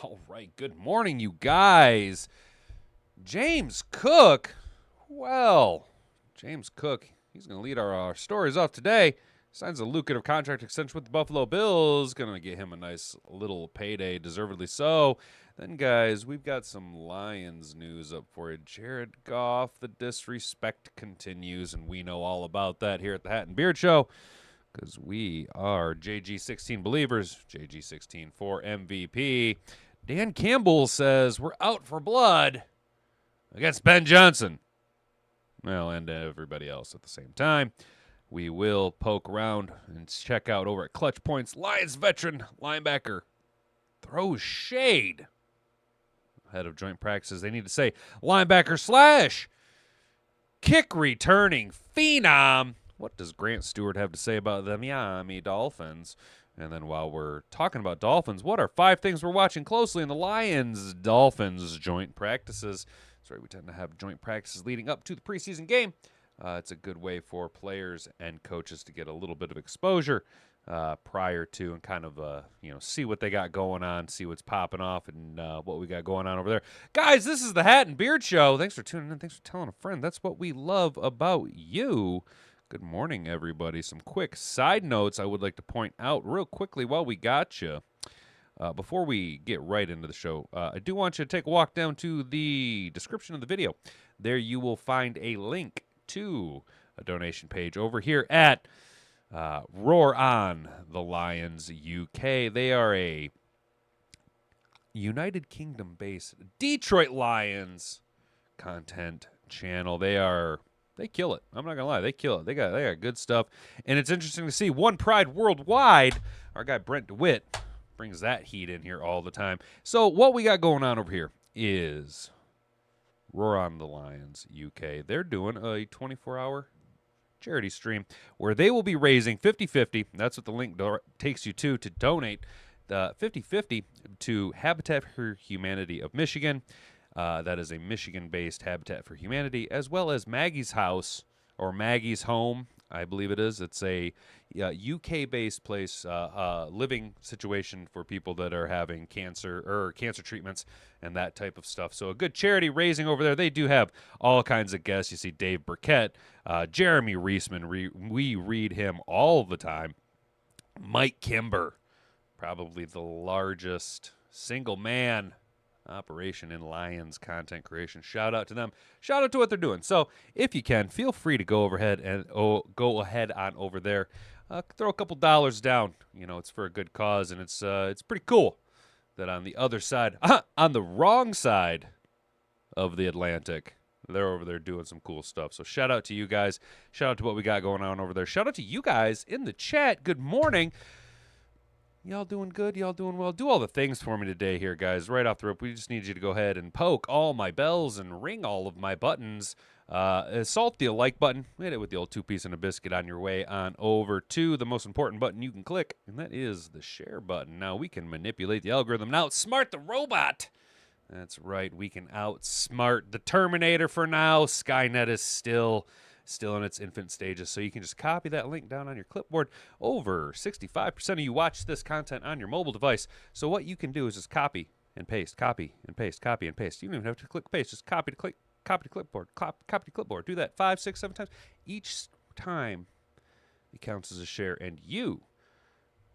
All right, good morning, you guys. James Cook. Well, James Cook, he's going to lead our stories off today. Signs a lucrative contract extension with the Buffalo Bills. Going to get him a nice little payday, deservedly so. Then, guys, we've got some Lions news up for you. Jared Goff, the disrespect continues, and we know all about that here at the Hat and Beard Show because we are JG16 believers, JG16 for MVP. Dan Campbell says we're out for blood against Ben Johnson. Well, and everybody else at the same time. We will poke around and check out over at Clutch Points. Lions veteran linebacker throws shade ahead of joint practices. They need to say linebacker slash kick returning phenom. What does Grant Stuard have to say about the Miami Dolphins? And then while we're talking about Dolphins, what are 5 things we're watching closely in the Lions-Dolphins joint practices? Sorry, we tend to have joint practices leading up to the preseason game. It's a good way for players and coaches to get a little bit of exposure prior to and kind of, see what they got going on, see what's popping off and what we got going on over there. Guys, this is the Hat and Beard Show. Thanks for tuning in. Thanks for telling a friend. That's what we love about you. Good morning, everybody. Some quick side notes I would like to point out real quickly while we got you. Before we get right into the show, I do want you to take a walk down to the description of the video. There you will find a link to a donation page over here at Roar on the Lions UK. They are a United Kingdom-based Detroit Lions content channel. They kill it. I'm not gonna lie, they kill it. They got good stuff, and it's interesting to see One Pride Worldwide. Our guy Brent DeWitt brings that heat in here all the time. So what we got going on over here is Roar on the Lions UK. They're doing a 24-hour charity stream where they will be raising 50-50. That's what the link takes you to donate the 50-50 to Habitat for Humanity of Michigan. That is a Michigan-based Habitat for Humanity, as well as Maggie's House, or Maggie's Home, I believe it is. It's a UK-based place, living situation for people that are having cancer or cancer treatments and that type of stuff. So a good charity raising over there. They do have all kinds of guests. You see Dave Burkett, Jeremy Reisman. We read him all the time. Mike Kimber, probably the largest single man operation in Lions content creation. Shout out to them. Shout out to what they're doing. So if you can, feel free to go on over there. Throw a couple dollars down. It's for a good cause, and it's pretty cool that on the other side, on the wrong side of the Atlantic, they're over there doing some cool stuff. So shout out to you guys. Shout out to what we got going on over there. Shout out to you guys in the chat. Good morning. Y'all doing good? Y'all doing well? Do all the things for me today here, guys. Right off the rip, we just need you to go ahead and poke all my bells and ring all of my buttons. Assault the like button. Hit it with the old 2-piece and a biscuit on your way on over to the most important button you can click, and that is the share button. Now, we can manipulate the algorithm and outsmart the robot. That's right. We can outsmart the Terminator for now. Skynet is still in its infant stages, so you can just copy that link down on your clipboard. Over 65% of you watch this content on your mobile device, so what you can do is just copy and paste, copy and paste, copy and paste. You don't even have to click paste, just copy to clipboard, copy to clipboard. Do that 5, 6, 7 times. Each time it counts as a share, and you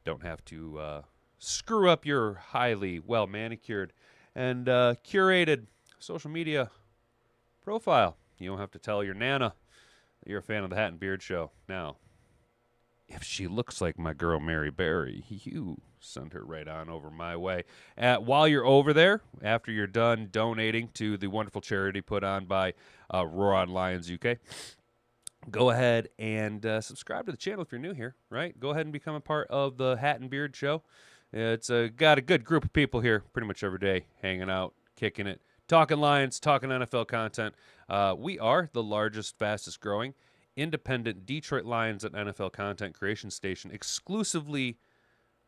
don't have to screw up your highly well-manicured and curated social media profile. You don't have to tell your Nana you're a fan of the Hat and Beard Show. Now, if she looks like my girl Mary Berry, you send her right on over my way. While you're over there, after you're done donating to the wonderful charity put on by Roar on Lions UK, go ahead and subscribe to the channel if you're new here, right? Go ahead and become a part of the Hat and Beard Show. It's got a good group of people here pretty much every day hanging out, kicking it, talking Lions, talking NFL content. We are the largest, fastest growing independent Detroit Lions and NFL content creation station, exclusively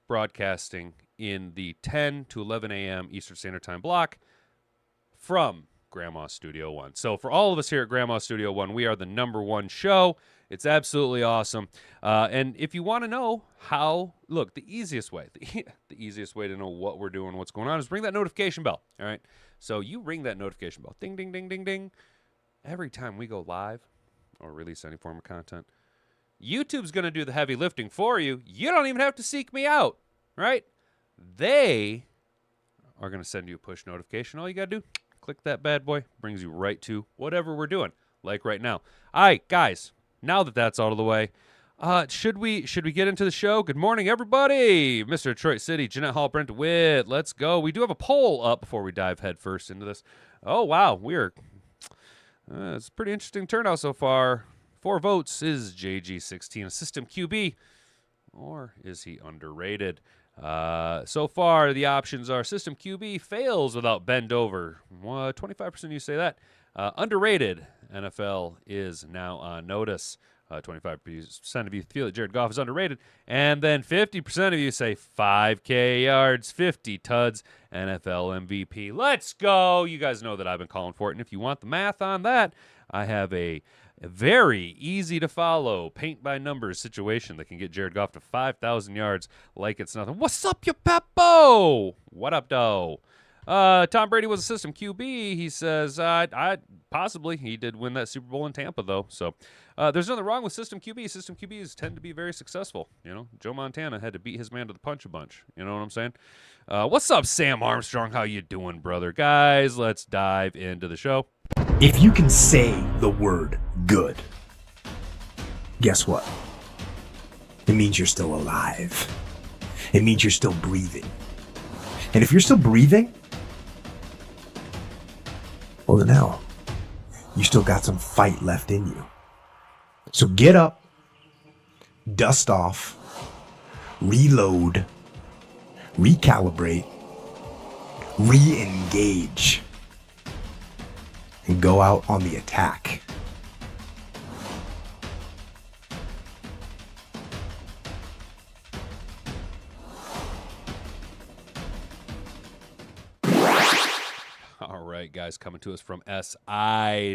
broadcasting in the 10 to 11 a.m. Eastern Standard Time block from Grandma Studio One. So for all of us here at Grandma Studio One, we are the #1 show. It's absolutely awesome. And if you want to know how, look, the easiest way to know what we're doing, what's going on, is ring that notification bell. All right. So you ring that notification bell. Ding, ding, ding, ding, ding. Every time we go live or release any form of content, YouTube's going to do the heavy lifting for you. You don't even have to seek me out, right? They are going to send you a push notification. All you got to do, click that bad boy, brings you right to whatever we're doing, like right now. All right, guys, now that that's out of the way, should we get into the show? Good morning, everybody. Mr. Detroit City, Jeanette Hall, Brent DeWitt. Let's go. We do have a poll up before we dive headfirst into this. Oh, wow, it's a pretty interesting turnout so far. 4 votes. Is JG16 a system QB, or is he underrated? So far, the options are system QB fails without bend over. 25% you say that. Underrated NFL is now on notice. 25% of you feel that Jared Goff is underrated. And then 50% of you say 5K yards, 50 tuds, NFL MVP. Let's go. You guys know that I've been calling for it. And if you want the math on that, I have a very easy to follow paint by numbers situation that can get Jared Goff to 5,000 yards like it's nothing. What's up, you Peppo? What up, doe? Tom Brady was a system QB. He says, possibly. He did win that Super Bowl in Tampa, though. So there's nothing wrong with system QB. System QBs tend to be very successful. You know, Joe Montana had to beat his man to the punch a bunch. You know what I'm saying? What's up, Sam Armstrong? How you doing, brother? Guys, let's dive into the show. If you can say the word good, guess what? It means you're still alive. It means you're still breathing. And if you're still breathing, well, then hell, you still got some fight left in you. So get up, dust off, reload, recalibrate, re-engage, and go out on the attack. All right, guys, coming to us from SI.com.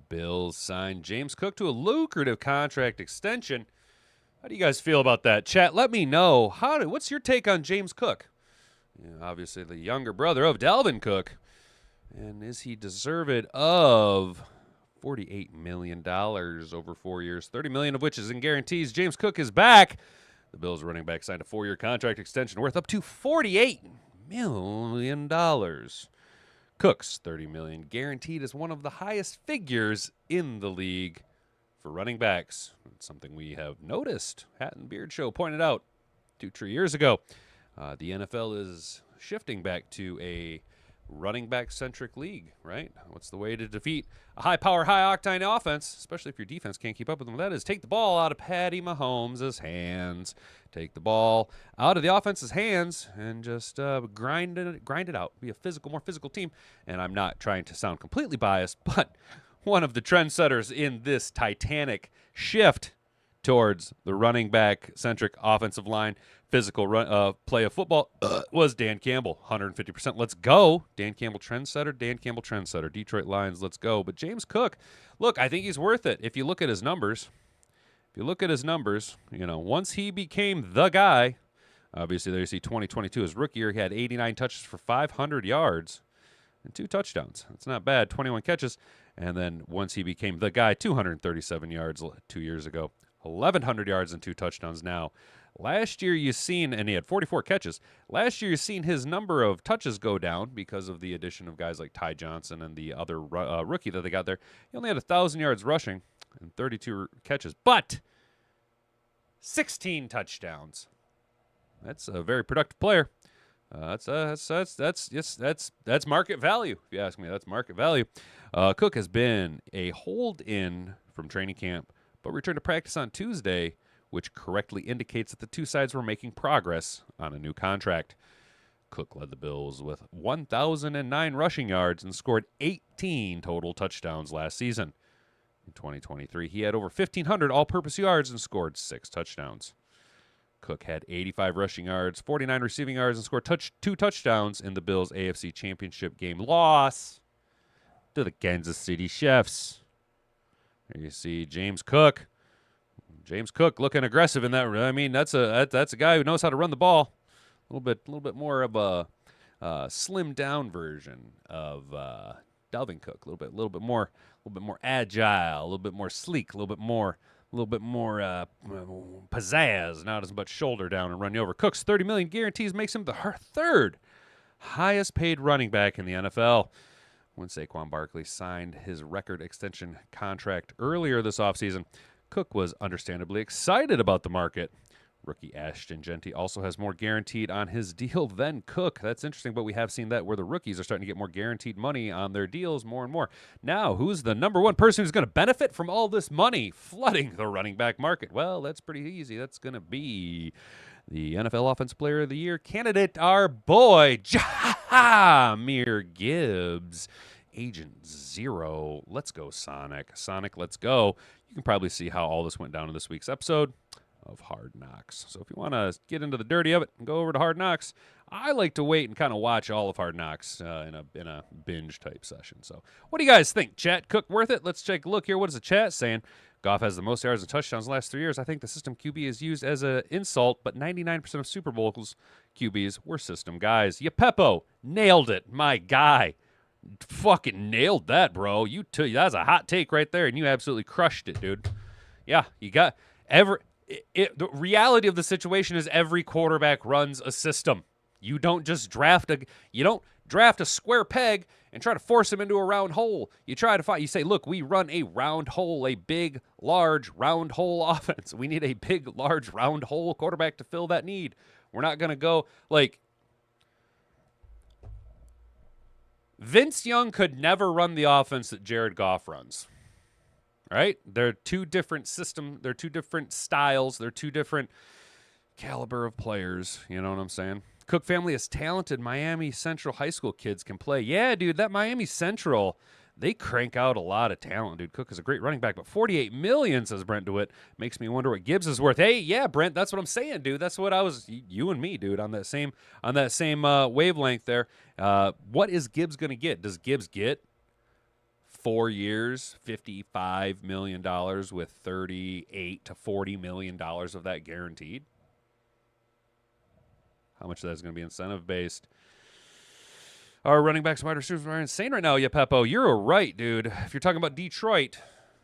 Bills signed James Cook to a lucrative contract extension. How do you guys feel about that? Chat, let me know. What's your take on James Cook? Obviously, the younger brother of Dalvin Cook. And is he deserved of $48 million over 4 years, $30 million of which is in guarantees? James Cook is back. The Bills running back signed a 4-year contract extension worth up to $48 million. Cook's $30 million guaranteed is one of the highest figures in the league for running backs. It's something we have noticed. Hat and Beard Show pointed out 2-3 years ago. The NFL is shifting back to a running back-centric league, right? What's the way to defeat a high-power, high-octane offense, especially if your defense can't keep up with them? That is take the ball out of Patty Mahomes' hands. Take the ball out of the offense's hands and just grind it out. Be a more physical team. And I'm not trying to sound completely biased, but one of the trendsetters in this titanic shift towards the running back-centric offensive line, physical play of football was Dan Campbell, 150%. Let's go. Dan Campbell trendsetter. Detroit Lions, let's go. But James Cook, look, I think he's worth it. If you look at his numbers, once he became the guy, obviously there you see 2022, his rookie year, he had 89 touches for 500 yards and 2 touchdowns. That's not bad, 21 catches. And then once he became the guy, 237 yards 2 years ago. 1,100 yards and 2 touchdowns now. Last year and he had 44 catches. Last year you've seen his number of touches go down because of the addition of guys like Ty Johnson and the other rookie that they got there. He only had 1,000 yards rushing and 32 catches, but 16 touchdowns. That's a very productive player. That's market value. If you ask me, that's market value. Cook has been a hold-in from training camp, but returned to practice on Tuesday, which correctly indicates that the two sides were making progress on a new contract. Cook led the Bills with 1,009 rushing yards and scored 18 total touchdowns last season. In 2023, he had over 1,500 all-purpose yards and scored 6 touchdowns. Cook had 85 rushing yards, 49 receiving yards, and scored 2 touchdowns in the Bills' AFC Championship game loss to the Kansas City Chiefs. There you see James Cook. James Cook looking aggressive in that. I mean, that's a guy who knows how to run the ball. A little bit more of a slimmed down version of Dalvin Cook. A little bit more agile, a little bit more sleek, a little bit more pizzazz, not as much shoulder down and run you over. Cook's $30 million guarantees makes him the third highest paid running back in the NFL. When Saquon Barkley signed his record extension contract earlier this offseason, Cook was understandably excited about the market. Rookie Ashton Genty also has more guaranteed on his deal than Cook. That's interesting, but we have seen that where the rookies are starting to get more guaranteed money on their deals more and more. Now, who's the number one person who's going to benefit from all this money flooding the running back market? Well, that's pretty easy. That's going to be the NFL Offensive Player of the Year candidate, our boy, Jahmyr Gibbs. Agent Zero. Let's go, Sonic. Sonic, let's go. You can probably see how all this went down in this week's episode of Hard Knocks. So if you want to get into the dirty of it and go over to Hard Knocks, I like to wait and kind of watch all of Hard Knocks in a binge type session. So what do you guys think? Chat, Cook worth it? Let's take a look here. What is the chat saying? Goff has the most yards and touchdowns the last 3 years. I think the system QB is used as an insult, but 99% of Super Bowls QBs were system guys. Yepepo, nailed it. My guy. Fucking nailed that, bro. That's a hot take right there, and you absolutely crushed it, dude. Yeah, you got the reality of the situation is every quarterback runs a system. You don't just draft a square peg and try to force him into a round hole. You say, look, we run a round hole, a big, large, round hole offense. We need a big, large, round hole quarterback to fill that need. We're not going to go like Vince Young could never run the offense that Jared Goff runs. Right? They're two different systems. They're two different styles. They're two different caliber of players. You know what I'm saying? Cook family is talented. Miami Central high school kids can play. Yeah, dude, that Miami Central, they crank out a lot of talent, dude. Cook is a great running back, but $48 million, says Brent DeWitt, makes me wonder what Gibbs is worth. Hey, yeah, Brent, that's what I'm saying, dude. That's what you and me, dude, on that same wavelength there. What is Gibbs going to get? Does Gibbs get 4 years, $55 million with $38 to $40 million of that guaranteed? How much of that is going to be incentive-based? Our running backs, wide receivers are insane right now, Yepepo. You're right, dude. If you're talking about Detroit,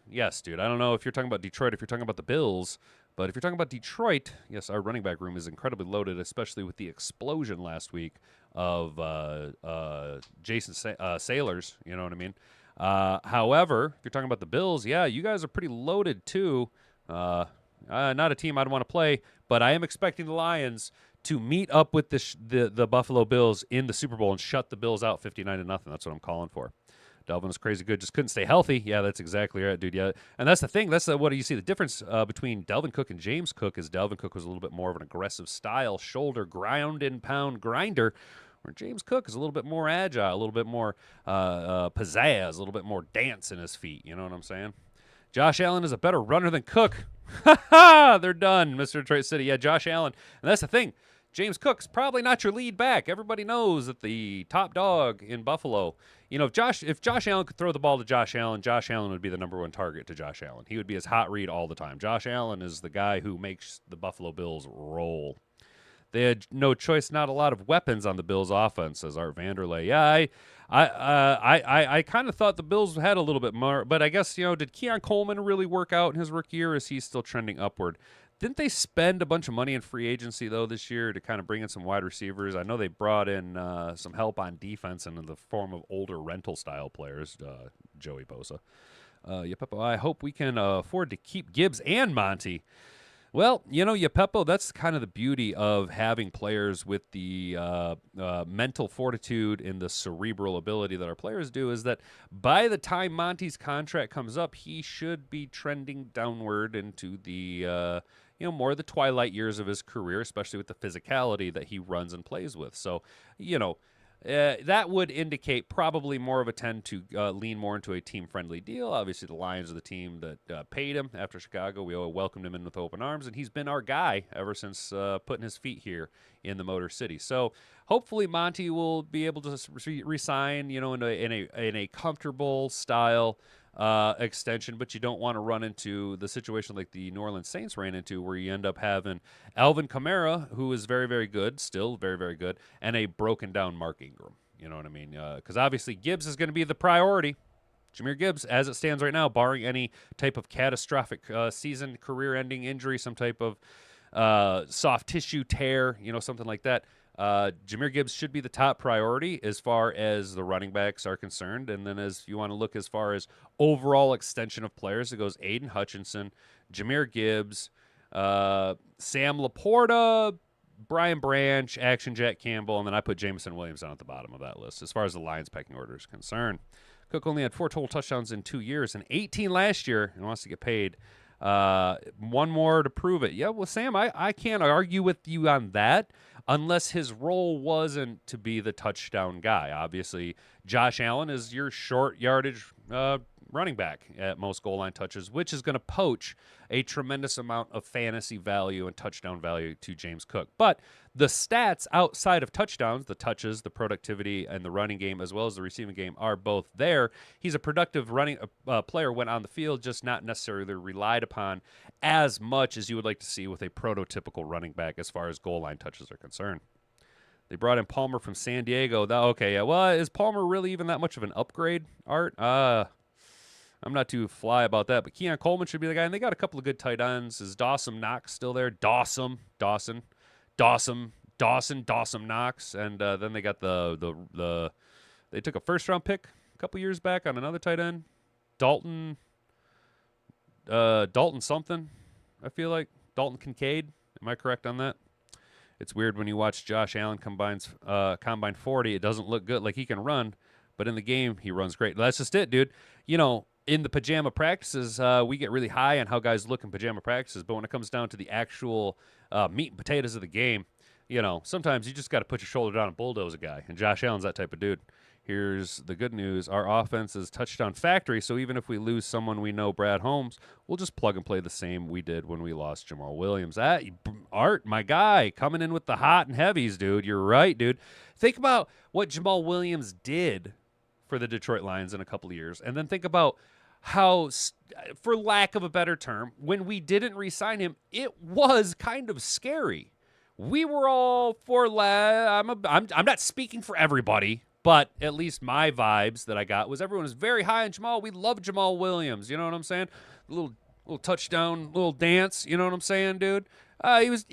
yes, dude. I don't know if you're talking about Detroit, if you're talking about the Bills, but if you're talking about Detroit, yes, our running back room is incredibly loaded, especially with the explosion last week of Jason Sailors. You know what I mean? However, if you're talking about the Bills, yeah, you guys are pretty loaded too. Not a team I'd want to play, but I am expecting the Lions to meet up with the Buffalo Bills in the Super Bowl and shut the Bills out 59-0. That's what I'm calling for. Delvin was crazy good, just couldn't stay healthy. Yeah, that's exactly right, dude. Yeah, and that's the thing. That's what you see the difference between Delvin Cook and James Cook is Delvin Cook was a little bit more of an aggressive style, shoulder, ground and pound grinder, where James Cook is a little bit more agile, a little bit more pizzazz, a little bit more dance in his feet. You know what I'm saying? Josh Allen is a better runner than Cook. Ha ha! They're done, Mr. Detroit City. Yeah, Josh Allen. And that's the thing. James Cook's probably not your lead back. Everybody knows that the top dog in Buffalo, you know, if Josh Allen could throw the ball to Josh Allen would be the number one target to Josh Allen. He would be his hot read all the time. Josh Allen is the guy who makes the Buffalo Bills roll. They had no choice, not a lot of weapons on the Bills' offense, says Art Vanderlei. Yeah, I kind of thought the Bills had a little bit more, but I guess, you know, did Keon Coleman really work out in his rookie year, or is he still trending upward? Didn't they spend a bunch of money in free agency, though, this year to kind of bring in some wide receivers? I know they brought in some help on defense in the form of older rental-style players, Joey Bosa. Yepepo, I hope we can afford to keep Gibbs and Monty. Well, you know, Yepepo, that's kind of the beauty of having players with the mental fortitude and the cerebral ability that our players do, is that by the time Monty's contract comes up, he should be trending downward into the more of the twilight years of his career, especially with the physicality that he runs and plays with. So, you know, that would indicate probably more of a tend to lean more into a team-friendly deal. Obviously, the Lions are the team that paid him after Chicago. We welcomed him in with open arms, and he's been our guy ever since putting his feet here in the Motor City. So hopefully Monty will be able to resign, in a comfortable style extension, but you don't want to run into the situation like the New Orleans Saints ran into, where you end up having Alvin Kamara, who is very, very good, still very, very good, and a broken down Mark Ingram. You know what I mean? Because obviously Gibbs is going to be the priority. Jahmyr Gibbs, as it stands right now, barring any type of catastrophic season, career-ending injury, some type of soft tissue tear, something like that, Jahmyr Gibbs should be the top priority as far as the running backs are concerned. And then as you want to look as far as overall extension of players, it goes Aiden Hutchinson, Jahmyr Gibbs, Sam Laporta, Brian Branch, Action Jack Campbell, and then I put Jameson Williams down at the bottom of that list as far as the Lions pecking order is concerned. Cook only had 4 total touchdowns in 2 years and 18 last year and wants to get paid. One more to prove it. Yeah, well, Sam, I can't argue with you on that unless his role wasn't to be the touchdown guy. Obviously, Josh Allen is your short yardage running back at most goal line touches, which is going to poach a tremendous amount of fantasy value and touchdown value to James Cook. But the stats outside of touchdowns, the touches, the productivity, and the running game, as well as the receiving game, are both there. He's a productive running player when on the field, just not necessarily relied upon as much as you would like to see with a prototypical running back as far as goal line touches are concerned. They brought in Palmer from San Diego. Well, is Palmer really even that much of an upgrade, Art? I'm not too fly about that, but Keon Coleman should be the guy. And they got a couple of good tight ends. Is Dawson Knox still there? Dawson Knox. And then they got they took a first-round pick a couple years back on another tight end. Dalton something, I feel like. Dalton Kincaid. Am I correct on that? It's weird when you watch Josh Allen Combine 40. It doesn't look good. Like he can run, but in the game, he runs great. That's just it, dude. In the pajama practices, we get really high on how guys look in pajama practices, but when it comes down to the actual meat and potatoes of the game, sometimes you just got to put your shoulder down and bulldoze a guy, and Josh Allen's that type of dude. Here's the good news. Our offense is touchdown factory, so even if we lose someone we know, Brad Holmes, we'll just plug and play the same we did when we lost Jamal Williams. Art, my guy, coming in with the hot and heavies, dude. You're right, dude. Think about what Jamal Williams did for the Detroit Lions in a couple of years, and then think about how, for lack of a better term, when we didn't re-sign him, it was kind of scary. We were all for I'm not speaking for everybody, but at least my vibes that I got was everyone was very high on Jamal. We love Jamal Williams. You know what I'm saying? A little touchdown, little dance. You know what I'm saying, dude? He was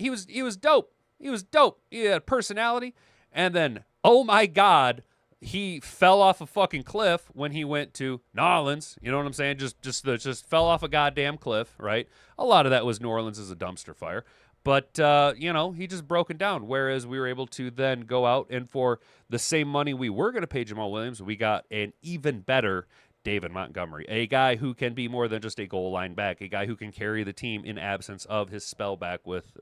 dope. He was dope. He had personality, and then oh my God, he fell off a fucking cliff when he went to New Orleans. You know what I'm saying? Just fell off a goddamn cliff, right? A lot of that was New Orleans as a dumpster fire. But, he just broken down, whereas we were able to then go out and for the same money we were going to pay Jamal Williams, we got an even better David Montgomery, a guy who can be more than just a goal line back, a guy who can carry the team in absence of his spell back with,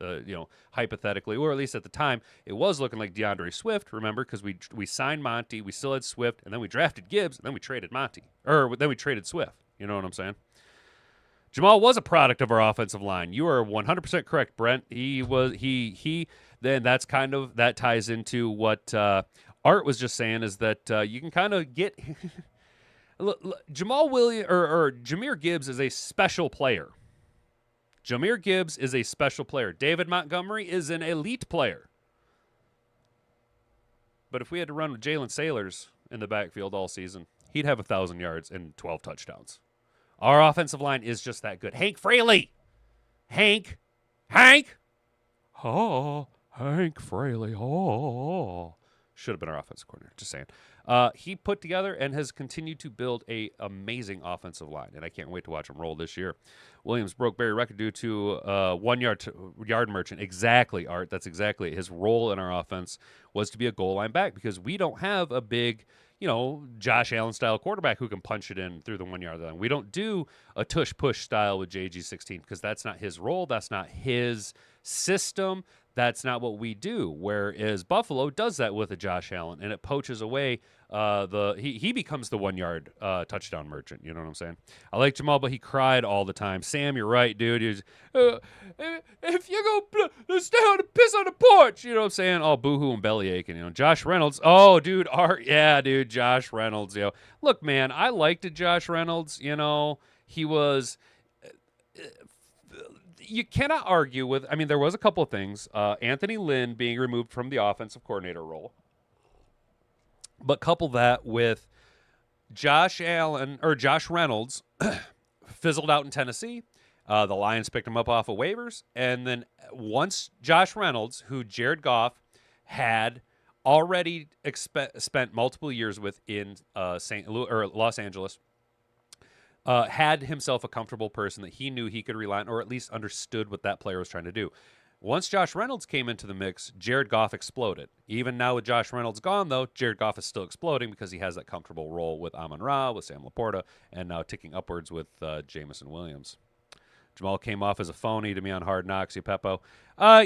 hypothetically, or at least at the time, it was looking like DeAndre Swift, remember, because we signed Monty, we still had Swift, and then we drafted Gibbs, and then we traded then we traded Swift. You know what I'm saying? Jamal was a product of our offensive line. You are 100% correct, Brent. Then that ties into what Art was just saying, is that you can kind of get Jamal Williams or Jahmyr Gibbs is a special player. Jahmyr Gibbs is a special player. David Montgomery is an elite player. But if we had to run with Jalen Sailors in the backfield all season, he'd have 1,000 yards and 12 touchdowns. Our offensive line is just that good. Hank Fraley. Hank. Oh, Hank Fraley. Oh. Should have been our offensive coordinator. Just saying. He put together and has continued to build a amazing offensive line, and I can't wait to watch him roll this year. Williams broke Barry record due to 1 yard merchant. Exactly, Art. That's exactly it. His role in our offense was to be a goal line back because we don't have a big, Josh Allen-style quarterback who can punch it in through the 1 yard line. We don't do a tush-push style with JG16 because that's not his role. That's not his system. that's not what we do. Whereas Buffalo does that with a Josh Allen, and it poaches away he becomes the 1 yard touchdown merchant. You know what I'm saying? I like Jamal, but he cried all the time. Sam, you're right, dude. He's, if you go stay on the piss on the porch, you know what I'm saying? All boohoo and belly aching. You know, Josh Reynolds. Oh, dude, dude, Josh Reynolds. You know, look, man, I liked Josh Reynolds. You know, he was. You cannot argue with. I mean, there was a couple of things. Anthony Lynn being removed from the offensive coordinator role. But couple that with Josh Reynolds fizzled out in Tennessee. The Lions picked him up off of waivers. And then once Josh Reynolds, who Jared Goff had already spent multiple years with in Los Angeles, had himself a comfortable person that he knew he could rely on, or at least understood what that player was trying to do. Once Josh Reynolds came into the mix, Jared Goff exploded. Even now with Josh Reynolds gone, though, Jared Goff is still exploding because he has that comfortable role with Amon-Ra, with Sam Laporta, and now ticking upwards with Jameson Williams. Jamal came off as a phony to me on Hard Knocks, Peppo.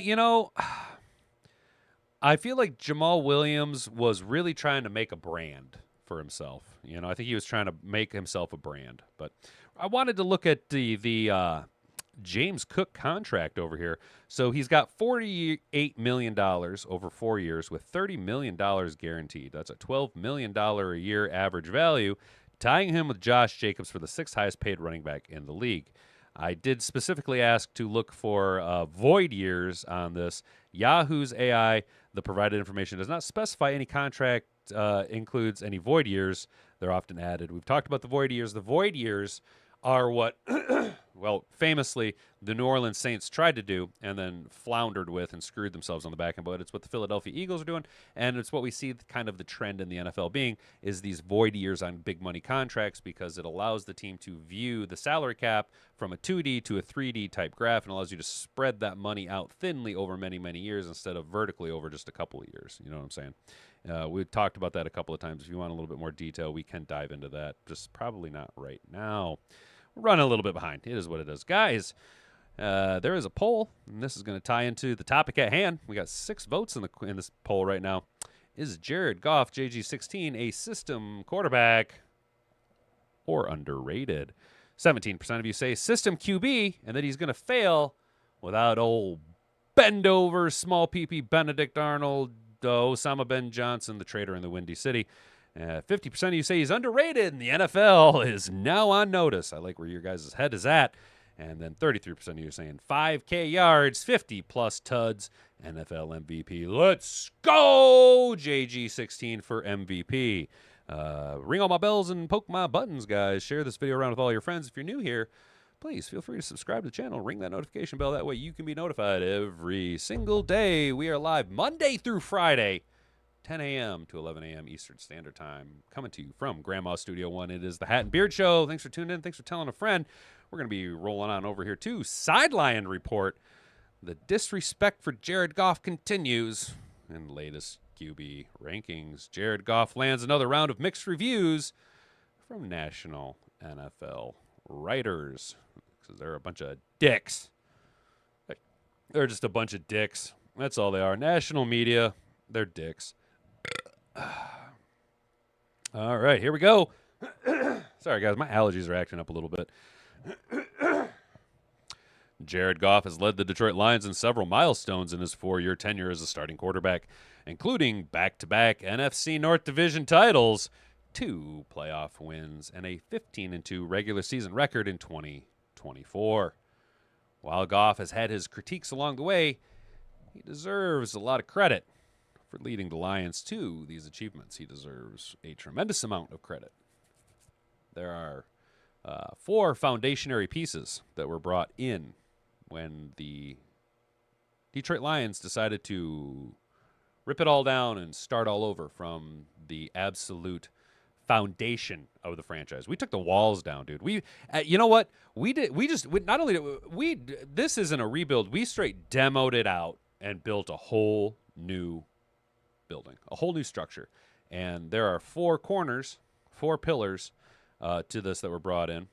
You know, I feel like Jamal Williams was really trying to make a brand for himself. You know, I think he was trying to make himself a brand. But I wanted to look at the James Cook contract over here. So he's got $48 million over 4 years with $30 million guaranteed. That's a $12 million a year average value, tying him with Josh Jacobs for the 6th highest paid running back in the league. I did specifically ask to look for void years on this. Yahoo's AI, the provided information, does not specify any contract includes any void years. They're often added. We've talked about the void years. The void years are what, well, famously, the New Orleans Saints tried to do and then floundered with and screwed themselves on the back end. But it's what the Philadelphia Eagles are doing, and it's what we see kind of the trend in the NFL being is these void years on big money contracts because it allows the team to view the salary cap from a 2D to a 3D type graph and allows you to spread that money out thinly over many, many years instead of vertically over just a couple of years. You know what I'm saying? We've talked about that a couple of times. If you want a little bit more detail, we can dive into that. Just probably not right now. We're running a little bit behind. It is what it is. Guys, there is a poll, and this is going to tie into the topic at hand. We got 6 votes in this poll right now. Is Jared Goff, JG16, a system quarterback or underrated? 17% of you say system QB, and that he's going to fail without old bend-over, small PP Benedict Arnold, Osama Ben Johnson, the traitor in the Windy City. 50% of you say he's underrated, and the NFL is now on notice. I like where your guys' head is at. And then 33% of you are saying 5K yards, 50-plus tuds, NFL MVP. Let's go, JG16 for MVP. Ring all my bells and poke my buttons, guys. Share this video around with all your friends. If you're new here, please feel free to subscribe to the channel. Ring that notification bell. That way you can be notified every single day. We are live Monday through Friday, 10 a.m. to 11 a.m. Eastern Standard Time. Coming to you from Grandma Studio 1. It is the Hat and Beard Show. Thanks for tuning in. Thanks for telling a friend. We're going to be rolling on over here to Sideline Report. The disrespect for Jared Goff continues in the latest QB rankings. Jared Goff lands another round of mixed reviews from national NFL writers. Because they're a bunch of dicks. They're just a bunch of dicks. That's all they are. National media, they're dicks. All right, here we go. Sorry, guys, my allergies are acting up a little bit. Jared Goff has led the Detroit Lions in several milestones in his 4-year tenure as a starting quarterback, including back-to-back NFC North Division titles, 2 playoff wins, and a 15-2 regular season record in 2024. While Goff has had his critiques along the way, he deserves a lot of credit for leading the Lions to these achievements. He deserves a tremendous amount of credit. There are 4 foundationary pieces that were brought in when the Detroit Lions decided to rip it all down and start all over from the absolute foundation of the franchise. We took the walls down, dude. You know what? This isn't a rebuild. We straight demoed it out and built a whole new building, a whole new structure. And there are 4 corners, 4 pillars to this that were brought in.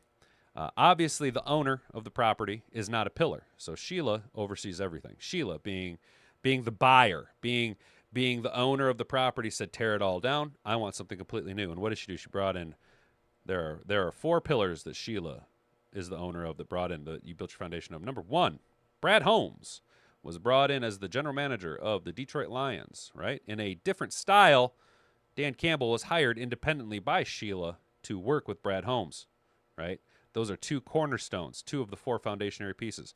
Obviously, the owner of the property is not a pillar. So Sheila oversees everything. Sheila being being the buyer, being the owner of the property, said, tear it all down. I want something completely new. And what did she do? She brought in, there are 4 pillars that Sheila is the owner of, that brought in, that you built your foundation of. Number 1, Brad Holmes was brought in as the general manager of the Detroit Lions, right? In a different style, Dan Campbell was hired independently by Sheila to work with Brad Holmes, right? Those are 2 cornerstones, 2 of the 4 foundationary pieces.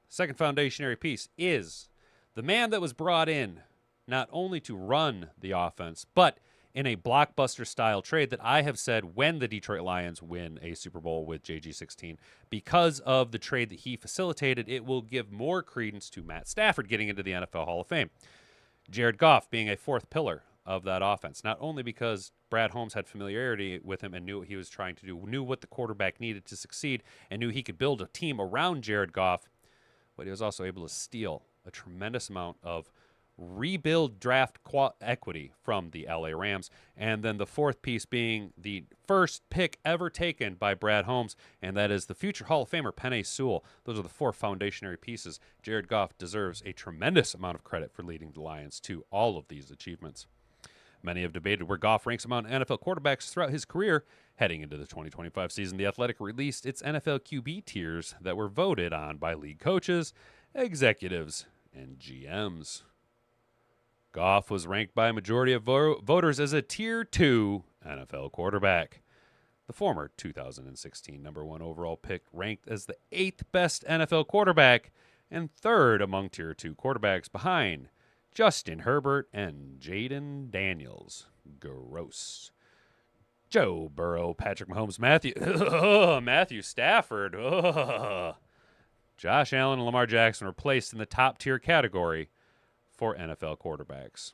Second foundationary piece is the man that was brought in not only to run the offense, but in a blockbuster style trade that I have said, when the Detroit Lions win a Super Bowl with JG16, because of the trade that he facilitated, it will give more credence to Matt Stafford getting into the NFL Hall of Fame. Jared Goff being a 4th pillar of that offense, not only because Brad Holmes had familiarity with him and knew what he was trying to do, knew what the quarterback needed to succeed, and knew he could build a team around Jared Goff, but he was also able to steal a tremendous amount of rebuild draft equity from the LA Rams. And then the 4th piece being the first pick ever taken by Brad Holmes, and that is the future Hall of Famer Penei Sewell. Those are the 4 foundationary pieces. Jared Goff deserves a tremendous amount of credit for leading the Lions to all of these achievements. Many have debated where Goff ranks among NFL quarterbacks throughout his career. Heading into the 2025 season, The Athletic released its NFL QB tiers that were voted on by league coaches, executives, and GMs. Goff was ranked by a majority of voters as a Tier 2 NFL quarterback. The former 2016 number 1 overall pick ranked as the 8th best NFL quarterback and 3rd among Tier 2 quarterbacks, behind Justin Herbert and Jaden Daniels. Gross. Joe Burrow, Patrick Mahomes, Matthew Stafford, Josh Allen, and Lamar Jackson were placed in the top tier category for NFL quarterbacks.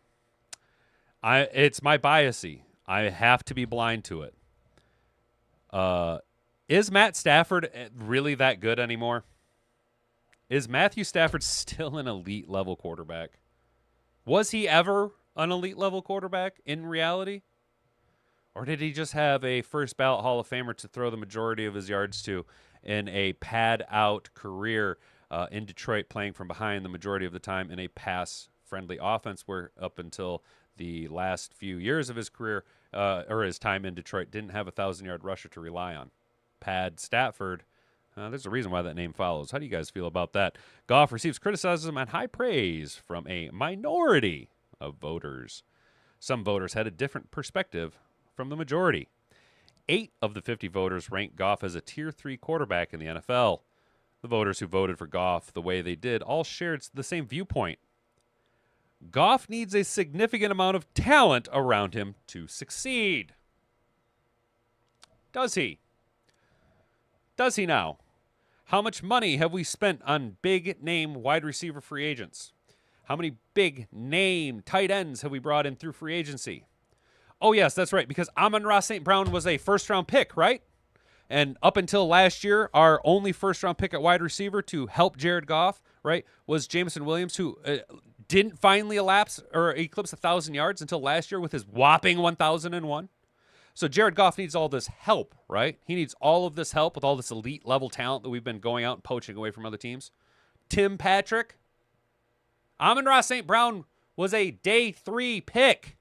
It's my biasy. I have to be blind to it. Is Matt Stafford really that good anymore? Is Matthew Stafford still an elite level quarterback? Was he ever an elite level quarterback in reality? Or did he just have a first ballot Hall of Famer to throw the majority of his yards to in a pad out career in Detroit, playing from behind the majority of the time in a pass friendly offense, where up until the last few years of his career or his time in Detroit didn't have a 1,000-yard rusher to rely on? Pad Stafford. There's a reason why that name follows. How do you guys feel about that? Goff receives criticism and high praise from a minority of voters. Some voters had a different perspective from the majority. 8 of the 50 voters ranked Goff as a Tier 3 quarterback in the NFL. The voters who voted for Goff the way they did all shared the same viewpoint. Goff needs a significant amount of talent around him to succeed. Does he? Does he now? How much money have we spent on big-name wide receiver free agents? How many big-name tight ends have we brought in through free agency? Oh, yes, that's right, because Amon-Ra St. Brown was a first-round pick, right? And up until last year, our only first-round pick at wide receiver to help Jared Goff, right, was Jameson Williams, who didn't finally eclipse 1,000 yards until last year with his whopping 1,001. So Jared Goff needs all this help, right? He needs all of this help with all this elite-level talent that we've been going out and poaching away from other teams. Tim Patrick. Amon-Ra St. Brown was a day 3 pick.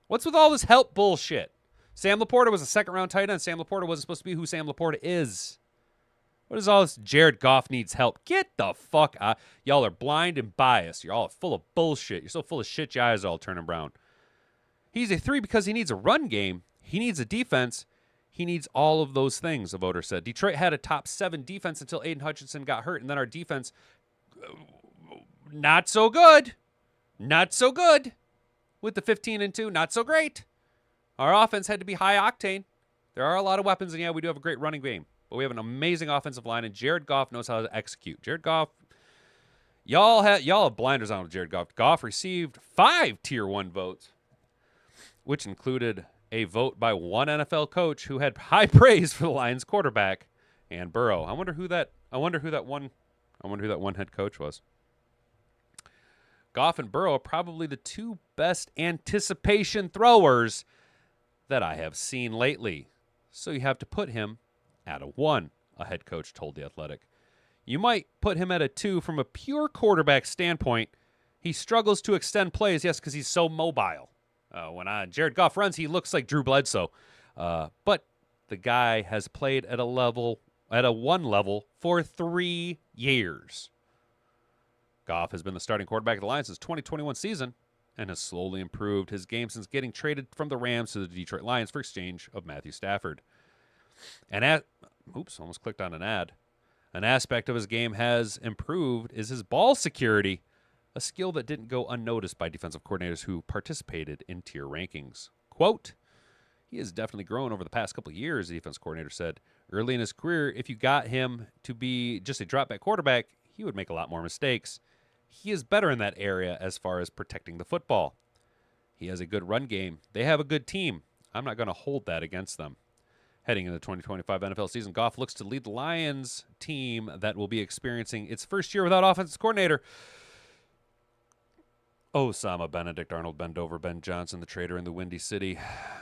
What's with all this help bullshit? Sam Laporta was a second-round tight end. Sam Laporta wasn't supposed to be who Sam Laporta is. What is all this? Jared Goff needs help. Get the fuck out. Y'all are blind and biased. You're all full of bullshit. You're so full of shit, your eyes are all turning brown. He's a 3 because he needs a run game. He needs a defense. He needs all of those things, a voter said. Detroit had a top 7 defense until Aiden Hutchinson got hurt, and then our defense, not so good. Not so good. With the 15-2, not so great. Our offense had to be high octane. There are a lot of weapons, and yeah, we do have a great running game. But we have an amazing offensive line, and Jared Goff knows how to execute. Jared Goff, y'all have blinders on with Jared Goff. Goff received 5 Tier 1 votes, which included a vote by one NFL coach who had high praise for the Lions quarterback and Burrow. I wonder who that one head coach was. Goff and Burrow are probably the 2 best anticipation throwers that I have seen lately. So you have to put him at a 1, a head coach told The Athletic. You might put him at a 2 from a pure quarterback standpoint. He struggles to extend plays, yes, because he's so mobile. When Jared Goff runs, he looks like Drew Bledsoe. But the guy has played at a one level for 3 years. Goff has been the starting quarterback of the Lions since 2021 season and has slowly improved his game since getting traded from the Rams to the Detroit Lions for exchange of Matthew Stafford. Almost clicked on an ad. An aspect of his game has improved is his ball security, a skill that didn't go unnoticed by defensive coordinators who participated in tier rankings. Quote, he has definitely grown over the past couple of years, the defense coordinator said. Early in his career, if you got him to be just a drop-back quarterback, he would make a lot more mistakes. He is better in that area as far as protecting the football. He has a good run game. They have a good team. I'm not going to hold that against them. Heading into the 2025 NFL season, Goff looks to lead the Lions team that will be experiencing its first year without offensive coordinator. Osama Benedict, Arnold Bendover, Ben Johnson, the trader in the Windy City.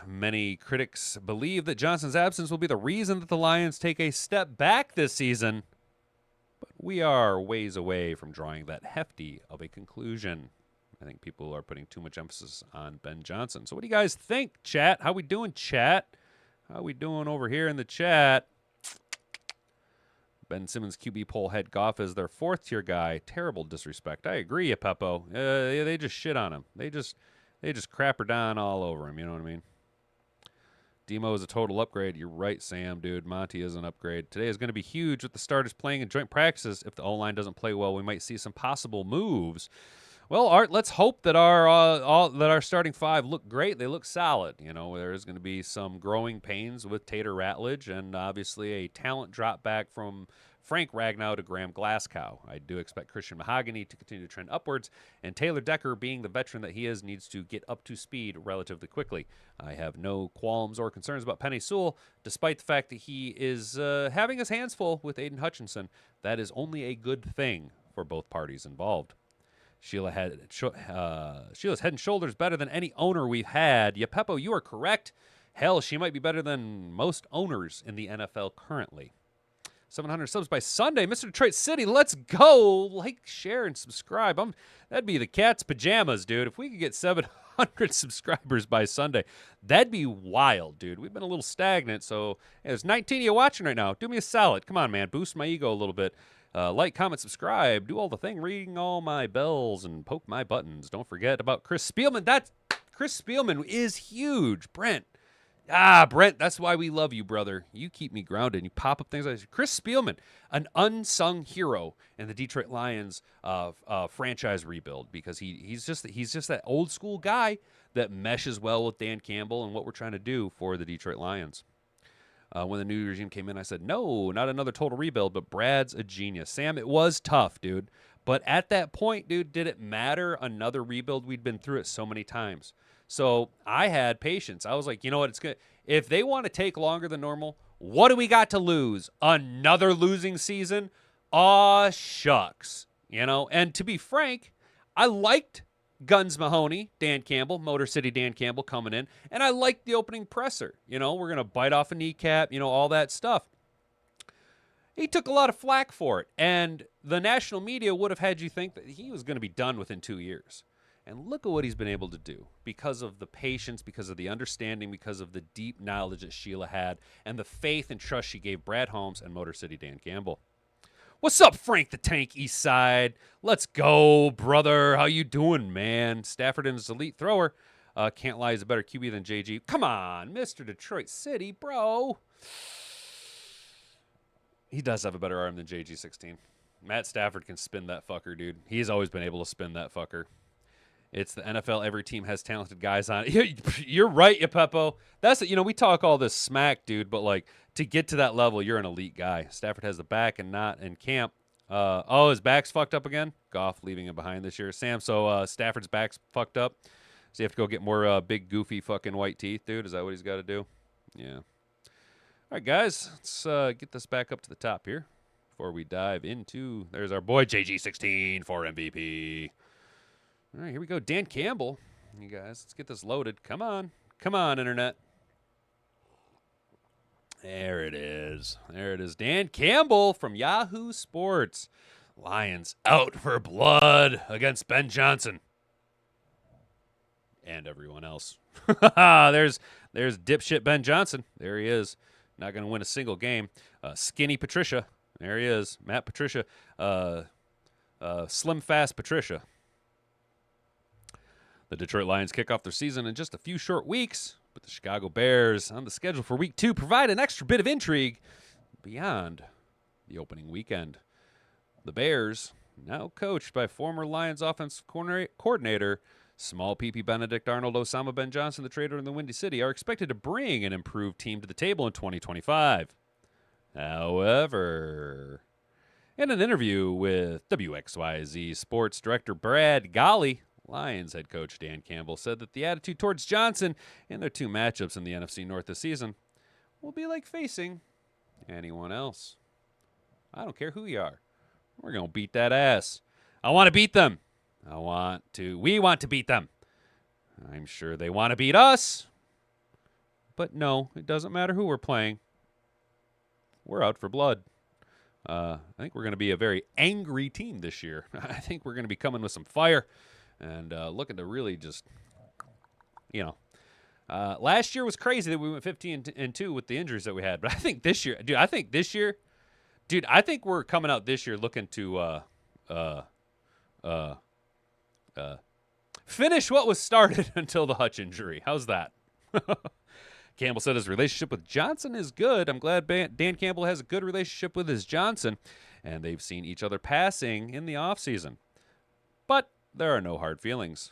Many critics believe that Johnson's absence will be the reason that the Lions take a step back this season. But we are ways away from drawing that hefty of a conclusion. I think people are putting too much emphasis on Ben Johnson. So what do you guys think, chat? How we doing, chat? How we doing over here in the chat? Ben Simmons QB poll had Goff as their 4th-tier guy. Terrible disrespect. I agree, Peppo. Yeah, they just shit on him. They just crapper down all over him. You know what I mean? Demo is a total upgrade. You're right, Sam, dude. Monty is an upgrade. Today is going to be huge with the starters playing in joint practices. If the O-line doesn't play well, we might see some possible moves. Well, Art, let's hope that our starting 5 look great. They look solid. You know, there's going to be some growing pains with Tater Ratledge and obviously a talent drop back from Frank Ragnow to Graham Glasgow. I do expect Christian Mahogany to continue to trend upwards, and Taylor Decker, being the veteran that he is, needs to get up to speed relatively quickly. I have no qualms or concerns about Penei Sewell, despite the fact that he is having his hands full with Aiden Hutchinson. That is only a good thing for both parties involved. Sheila's head and shoulders better than any owner we've had. Yeah, Peppo, you are correct. Hell, she might be better than most owners in the NFL currently. 700 subs by Sunday. Mr. Detroit City, let's go. Like, share, and subscribe. That'd be the cat's pajamas, dude. If we could get 700 subscribers by Sunday, that'd be wild, dude. We've been a little stagnant, so there's 19 of you watching right now. Do me a solid. Come on, man. Boost my ego a little bit. Like, comment, subscribe, do all the thing, ring all my bells, and poke my buttons. Don't forget about Chris Spielman. Chris Spielman is huge. Brent, that's why we love you, brother. You keep me grounded. You pop up things like Chris Spielman, an unsung hero in the Detroit Lions franchise rebuild, because he's just that old school guy that meshes well with Dan Campbell and what we're trying to do for the Detroit Lions. When the new regime came in, I said, no, not another total rebuild, but Brad's a genius. Sam, it was tough, dude. But at that point, dude, did it matter another rebuild? We'd been through it so many times. So I had patience. I was like, you know what? It's good. If they want to take longer than normal, what do we got to lose? Another losing season? Aw, shucks. You know, and to be frank, I liked Guns Mahoney, Dan Campbell, Motor City Dan Campbell coming in, and I liked the opening presser. You know, we're going to bite off a kneecap, you know, all that stuff. He took a lot of flack for it, and the national media would have had you think that he was going to be done within 2 years. And look at what he's been able to do because of the patience, because of the understanding, because of the deep knowledge that Sheila had, and the faith and trust she gave Brad Holmes and Motor City Dan Campbell. What's up, Frank the Tank Eastside? Let's go, brother. How you doing, man? Stafford is an elite thrower. Can't lie, he's a better QB than JG. Come on, Mr. Detroit City, bro. He does have a better arm than JG16. Matt Stafford can spin that fucker, dude. He's always been able to spin that fucker. It's the NFL. Every team has talented guys on it. You're right, Peppo. That's it. You know, we talk all this smack, dude, but like to get to that level, you're an elite guy. Stafford has the back and not in camp. His back's fucked up again. Goff leaving him behind this year. Sam, so Stafford's back's fucked up. So you have to go get more big, goofy fucking white teeth, dude. Is that what he's got to do? Yeah. All right, guys. Let's get this back up to the top here before we dive into. There's our boy JG16 for MVP. All right, here we go. Dan Campbell. You guys, let's get this loaded. Come on. Come on, Internet. There it is. There it is. Dan Campbell from Yahoo Sports. Lions out for blood against Ben Johnson. And everyone else. there's dipshit Ben Johnson. There he is. Not going to win a single game. Skinny Patricia. There he is. Matt Patricia. Slim Fast Patricia. The Detroit Lions kick off their season in just a few short weeks, but the Chicago Bears on the schedule for Week 2 provide an extra bit of intrigue beyond the opening weekend. The Bears, now coached by former Lions offensive coordinator Small PP Benedict Arnold Osama Ben Johnson, the trader in the Windy City, are expected to bring an improved team to the table in 2025. However, in an interview with WXYZ Sports Director Brad Golly, Lions head coach Dan Campbell said that the attitude towards Johnson in their 2 matchups in the NFC North this season will be like facing anyone else. I don't care who you are. We're going to beat that ass. I want to beat them. We want to beat them. I'm sure they want to beat us. But no, it doesn't matter who we're playing. We're out for blood. I think we're going to be a very angry team this year. I think we're going to be coming with some fire and looking to really just, last year was crazy that we went 15-2 with the injuries that we had. But I think this year, I think we're coming out this year looking to finish what was started until the Hutch injury. How's that? Campbell said his relationship with Johnson is good. I'm glad Dan Campbell has a good relationship with his Johnson, and they've seen each other passing in the offseason. But there are no hard feelings.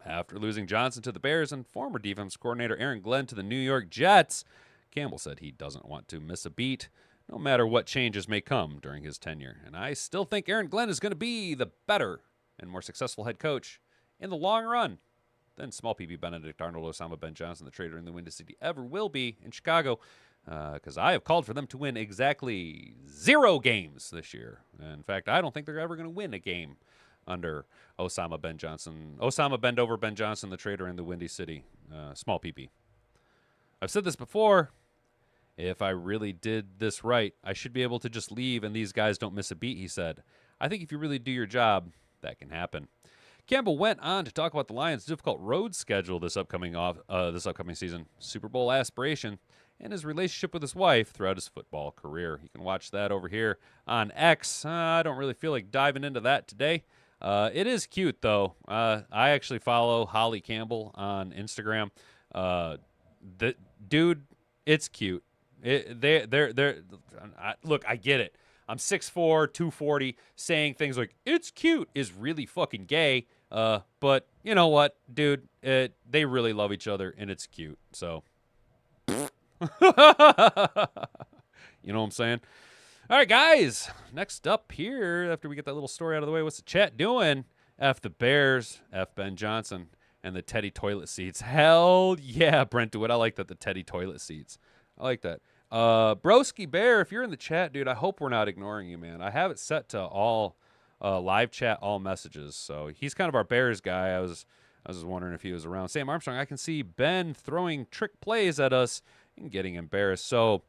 After losing Johnson to the Bears and former defense coordinator Aaron Glenn to the New York Jets, Campbell said he doesn't want to miss a beat, no matter what changes may come during his tenure. And I still think Aaron Glenn is going to be the better and more successful head coach in the long run than small PB Benedict Arnold Osama Ben Johnson, the trader in the Windy City, ever will be in Chicago, because I have called for them to win exactly 0 games this year. In fact, I don't think they're ever going to win a game under Osama Ben Johnson. Osama Bend over Ben Johnson, the trader in the Windy City, small PP. I've said this before. If I really did this right, I should be able to just leave and these guys don't miss a beat, he said. I think if you really do your job, that can happen. Campbell went on to talk about the Lions' difficult road schedule this upcoming season, Super Bowl aspiration, and his relationship with his wife throughout his football career. You can watch that over here on X. I don't really feel like diving into that today. It is cute, though. I actually follow Holly Campbell on Instagram. The dude, it's cute. Look, I get it. I'm 6'4", 240. Saying things like, it's cute is really fucking gay. But you know what, dude? They really love each other, and it's cute. So, you know what I'm saying? All right, guys. Next up here, after we get that little story out of the way, what's the chat doing? F the Bears, F Ben Johnson, and the Teddy toilet seats. Hell yeah, Brent DeWitt. I like that, the Teddy toilet seats. I like that. Broski Bear, if you're in the chat, dude, I hope we're not ignoring you, man. I have it set to all live chat, all messages. So he's kind of our Bears guy. I was just wondering if he was around. Sam Armstrong, I can see Ben throwing trick plays at us and getting embarrassed. So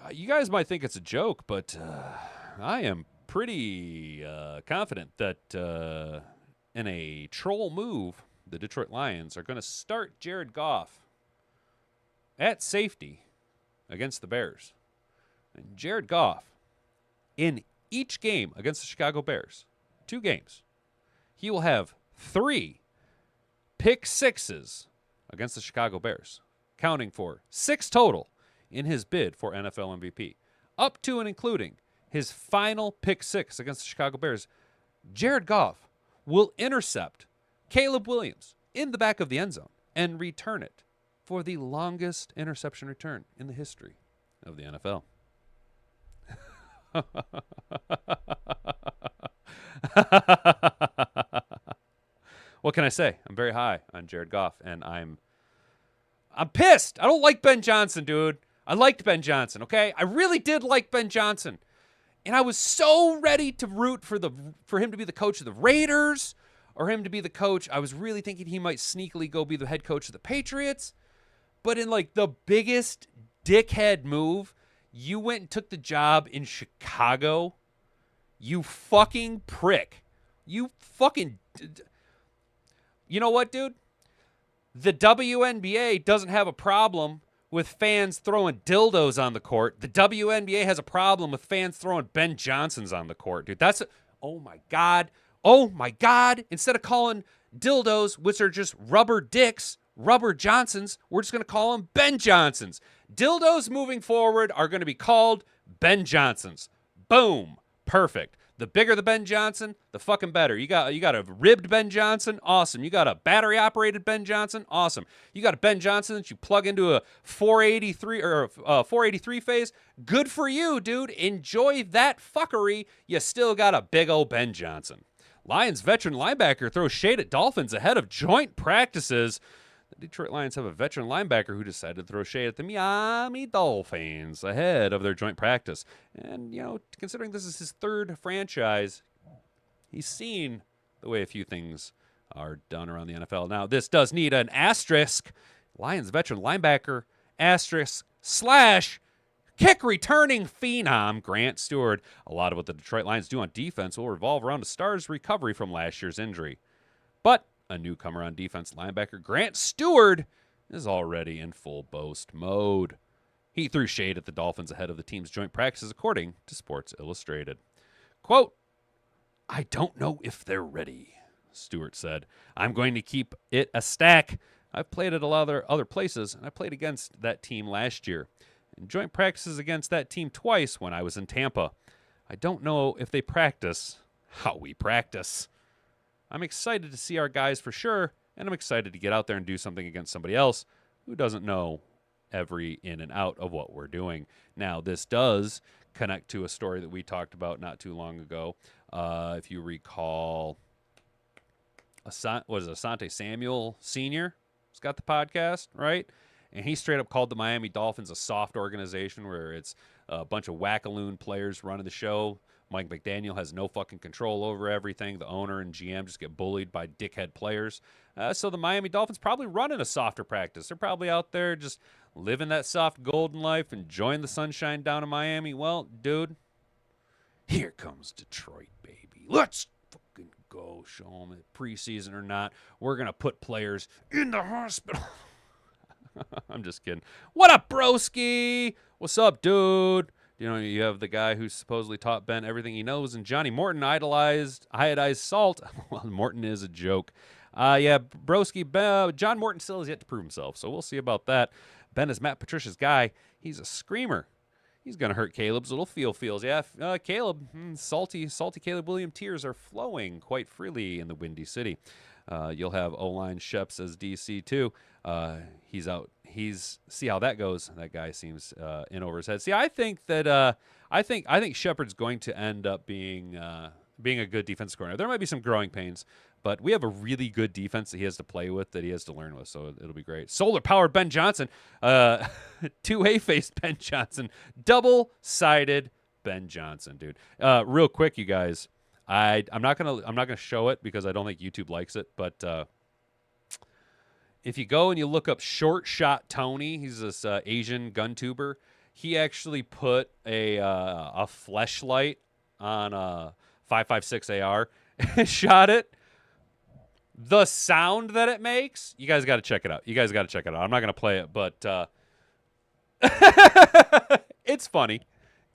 you guys might think it's a joke, but I am pretty confident that in a troll move, the Detroit Lions are going to start Jared Goff at safety against the Bears. And Jared Goff, in each game against the Chicago Bears, 2 games, he will have 3 pick sixes against the Chicago Bears, counting for 6 total in his bid for NFL MVP. Up to and including his final pick 6 against the Chicago Bears, Jared Goff will intercept Caleb Williams in the back of the end zone and return it for the longest interception return in the history of the NFL. What can I say? I'm very high on Jared Goff, and I'm pissed. I don't like Ben Johnson, dude. I liked Ben Johnson, okay? I really did like Ben Johnson. And I was so ready to root for him to be the coach of the Raiders or him to be the coach. I was really thinking he might sneakily go be the head coach of the Patriots. But in like the biggest dickhead move. You went and took the job in Chicago. You fucking prick. You fucking... You know what, dude? The WNBA doesn't have a problem with fans throwing dildos on the court. The WNBA has a problem with fans throwing Ben Johnsons on the court, dude. Oh my God. Oh my God. Instead of calling dildos, which are just rubber dicks, rubber Johnsons, we're just going to call them Ben Johnsons. Dildos moving forward are going to be called Ben Johnsons. Boom. Perfect. The bigger the Ben Johnson, the fucking better. You got a ribbed Ben Johnson, awesome. You got a battery operated Ben Johnson, awesome. You got a Ben Johnson that you plug into a 483 or 483 phase, good for you, dude. Enjoy that fuckery. You still got a big old Ben Johnson. Lions veteran linebacker throws shade at Dolphins ahead of joint practices. The Detroit Lions have a veteran linebacker who decided to throw shade at the Miami Dolphins ahead of their joint practice. And, considering this is his third franchise, he's seen the way a few things are done around the NFL. Now, this does need an asterisk. Lions veteran linebacker, asterisk, / kick returning phenom, Grant Stuard. A lot of what the Detroit Lions do on defense will revolve around a star's recovery from last year's injury. But a newcomer on defense, linebacker Grant Stuard, is already in full boast mode. He threw shade at the Dolphins ahead of the team's joint practices, according to Sports Illustrated. Quote, "I don't know if they're ready," Stewart said. "I'm going to keep it a stack. I've played at a lot of other places, and I played against that team last year, and joint practices against that team twice when I was in Tampa. I don't know if they practice how we practice. I'm excited to see our guys for sure, and I'm excited to get out there and do something against somebody else who doesn't know every in and out of what we're doing." Now, this does connect to a story that we talked about not too long ago. If you recall, Asante Samuel Sr. has got the podcast, right? And he straight up called the Miami Dolphins a soft organization where it's a bunch of wackaloon players running the show. Mike McDaniel has no fucking control over everything. The owner and GM just get bullied by dickhead players. So the Miami Dolphins probably running a softer practice. They're probably out there just living that soft golden life, enjoying the sunshine down in Miami. Well, dude, here comes Detroit, baby. Let's fucking go. Show them it, preseason or not. We're going to put players in the hospital. I'm just kidding. What up, broski? What's up, dude? You have the guy who supposedly taught Ben everything he knows, and Johnny Morton iodized salt. Well, Morton is a joke. Broski, John Morton still has yet to prove himself, so we'll see about that. Ben is Matt Patricia's guy. He's a screamer. He's going to hurt Caleb's little feels. Yeah, Caleb, salty Caleb William tears are flowing quite freely in the Windy City. You'll have O-line Sheps as DC too. He's out. See how that goes. That guy seems in over his head. See, I think that I think Shepard's going to end up being a good defense coordinator. There might be some growing pains, but we have a really good defense that he has to play with, that he has to learn with. So it'll be great. Solar powered Ben Johnson, 2A faced Ben Johnson, double-sided Ben Johnson, dude. Real quick, you guys. I'm not gonna show it because I don't think YouTube likes it, but if you go and you look up Short Shot Tony, he's this Asian gun tuber. He actually put a fleshlight on a 5.56 AR and shot it. The sound that it makes, you guys got to check it out. I'm not gonna play it, but it's funny.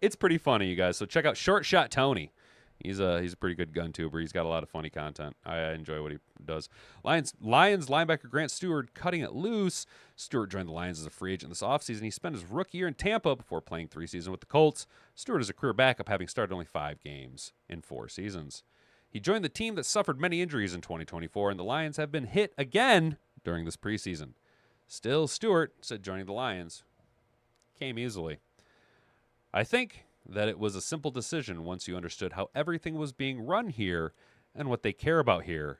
It's pretty funny, you guys. So check out Short Shot Tony. He's a pretty good gun tuber. He's got a lot of funny content. I enjoy what he does. Lions linebacker Grant Stuard cutting it loose. Stuard joined the Lions as a free agent this offseason. He spent his rookie year in Tampa before playing 3 seasons with the Colts. Stuard is a career backup, having started only 5 games in 4 seasons. He joined the team that suffered many injuries in 2024, and the Lions have been hit again during this preseason. Still, Stuart said joining the Lions came easily. I think that it was a simple decision once you understood how everything was being run here and what they care about here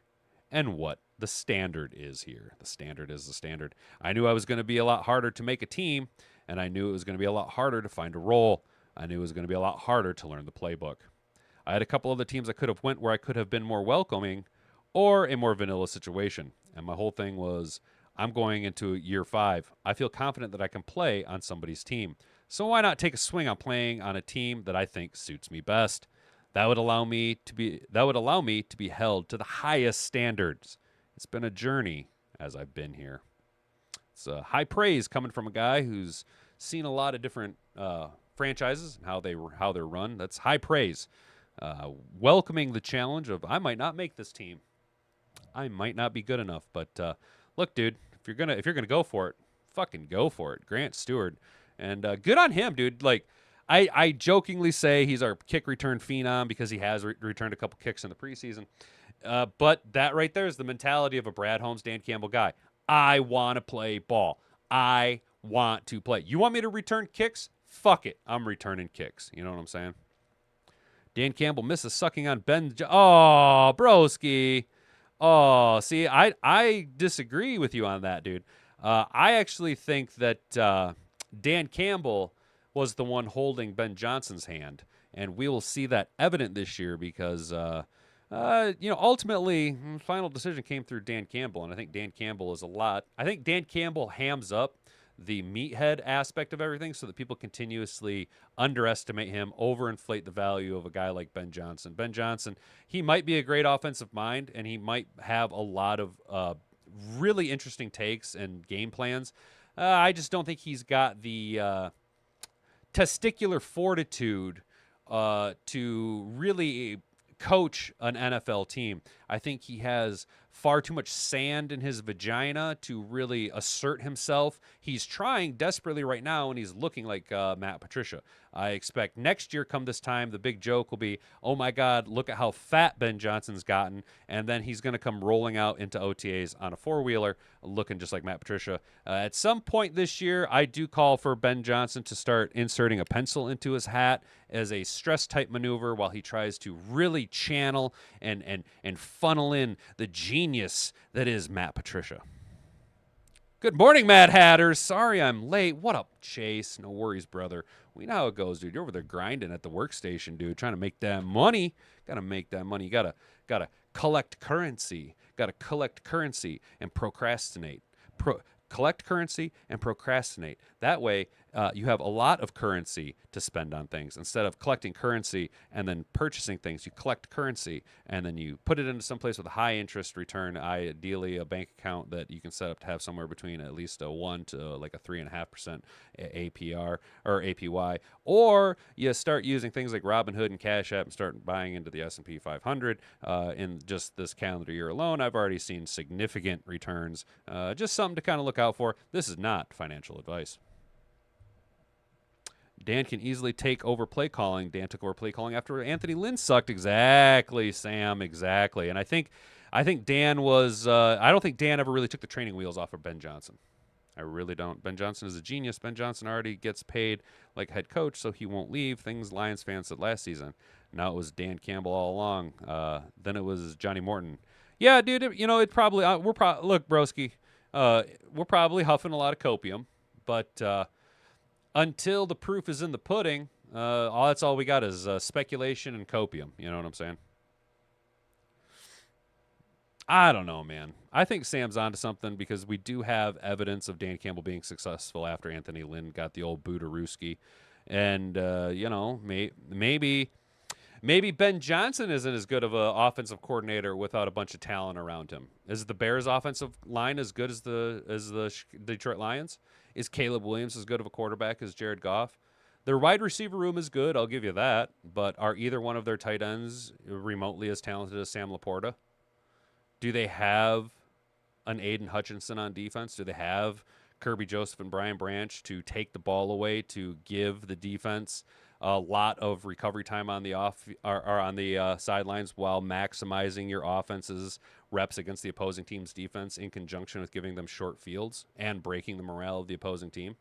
and what the standard is here. The standard is the standard. I knew I was going to be a lot harder to make a team, and I knew it was going to be a lot harder to find a role. I knew it was going to be a lot harder to learn the playbook. I had a couple other teams I could have went where I could have been more welcoming or a more vanilla situation. And my whole thing was, I'm going into year 5. I feel confident that I can play on somebody's team. So why not take a swing on playing on a team that I think suits me best? That would allow me to be held to the highest standards. It's been a journey as I've been here. It's high praise coming from a guy who's seen a lot of different franchises and how they're run. That's high praise. Welcoming the challenge of I might not make this team. I might not be good enough, but look, dude, if you're gonna go for it, fucking go for it. Grant Stuard, and good on him, dude. Like, I jokingly say he's our kick return phenom because he has returned a couple kicks in the preseason. But that right there is the mentality of a Brad Holmes, Dan Campbell guy. I want to play ball. I want to play. You want me to return kicks? Fuck it. I'm returning kicks. You know what I'm saying? Dan Campbell misses sucking on Ben. Oh, broski. Oh, see, I disagree with you on that, dude. I actually think that Dan Campbell was the one holding Ben Johnson's hand, and we will see that evident this year because, ultimately, final decision came through Dan Campbell, and I think Dan Campbell is a lot. I think Dan Campbell hams up the meathead aspect of everything so that people continuously underestimate him, overinflate the value of a guy like Ben Johnson. Ben Johnson, he might be a great offensive mind, and he might have a lot of really interesting takes and game plans. I just don't think he's got the testicular fortitude to really coach an NFL team. I think he has far too much sand in his vagina to really assert himself. He's trying desperately right now, and he's looking like Matt Patricia. I expect next year, come this time, the big joke will be, oh my God, look at how fat Ben Johnson's gotten, and then he's going to come rolling out into OTAs on a four-wheeler, looking just like Matt Patricia. At some point this year, I do call for Ben Johnson to start inserting a pencil into his hat as a stress-type maneuver while he tries to really channel and funnel in the genius that is Matt Patricia. Good morning, Mad Hatters. Sorry I'm late. What up, Chase? No worries, brother. We know how it goes, dude. You're over there grinding at the workstation, dude, trying to make that money. Gotta make that money. You gotta collect currency. Gotta collect currency and procrastinate. Collect currency and procrastinate. That way, you have a lot of currency to spend on things. Instead of collecting currency and then purchasing things, you collect currency and then you put it into some place with a high interest return, ideally a bank account that you can set up to have somewhere between at least a 1 to like a 3.5% APR or APY. Or you start using things like Robinhood and Cash App and start buying into the S&P 500. In just this calendar year alone, I've already seen significant returns. Just something to kind of look out for. This is not financial advice. Dan can easily take over play calling. Dan took over play calling after Anthony Lynn sucked. Exactly, Sam. Exactly. And I think Dan was. I don't think Dan ever really took the training wheels off of Ben Johnson. I really don't. Ben Johnson is a genius. Ben Johnson already gets paid like head coach, so he won't leave. Things Lions fans said last season. Now it was Dan Campbell all along. Then it was Johnny Morton. Yeah, dude. It probably. Look, broski. We're probably huffing a lot of copium, but. Until the proof is in the pudding, that's all we got is speculation and copium. You know what I'm saying? I don't know, man. I think Sam's onto something because we do have evidence of Dan Campbell being successful after Anthony Lynn got the old Budaruski. And, maybe Ben Johnson isn't as good of an offensive coordinator without a bunch of talent around him. Is the Bears' offensive line as good as the Detroit Lions? Is Caleb Williams as good of a quarterback as Jared Goff? Their wide receiver room is good, I'll give you that. But are either one of their tight ends remotely as talented as Sam Laporta? Do they have an Aiden Hutchinson on defense? Do they have Kirby Joseph and Brian Branch to take the ball away to give the defense a lot of recovery time on the sidelines while maximizing your offense's reps against the opposing team's defense in conjunction with giving them short fields and breaking the morale of the opposing team?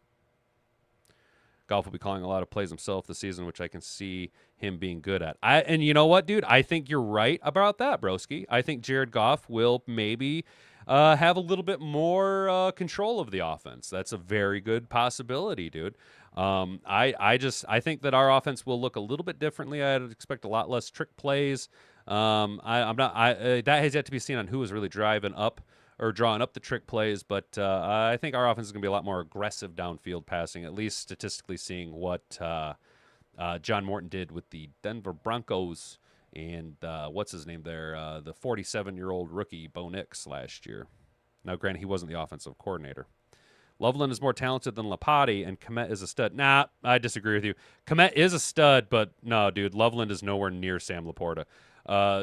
Goff will be calling a lot of plays himself this season, which I can see him being good at. And you know what, dude? I think you're right about that, broski. I think Jared Goff will maybe have a little bit more control of the offense. That's a very good possibility, dude. I think that our offense will look a little bit differently. I'd expect a lot less trick plays. That has yet to be seen on who is really driving up or drawing up the trick plays, but I think our offense is going to be a lot more aggressive downfield passing, at least statistically seeing what John Morton did with the Denver Broncos and what's his name there, the 47-year-old rookie Bo Nix last year. Now, granted, he wasn't the offensive coordinator. Loveland is more talented than Lapati, and Kmet is a stud. Nah, I disagree with you. Kmet is a stud, but no, dude, Loveland is nowhere near Sam Laporta.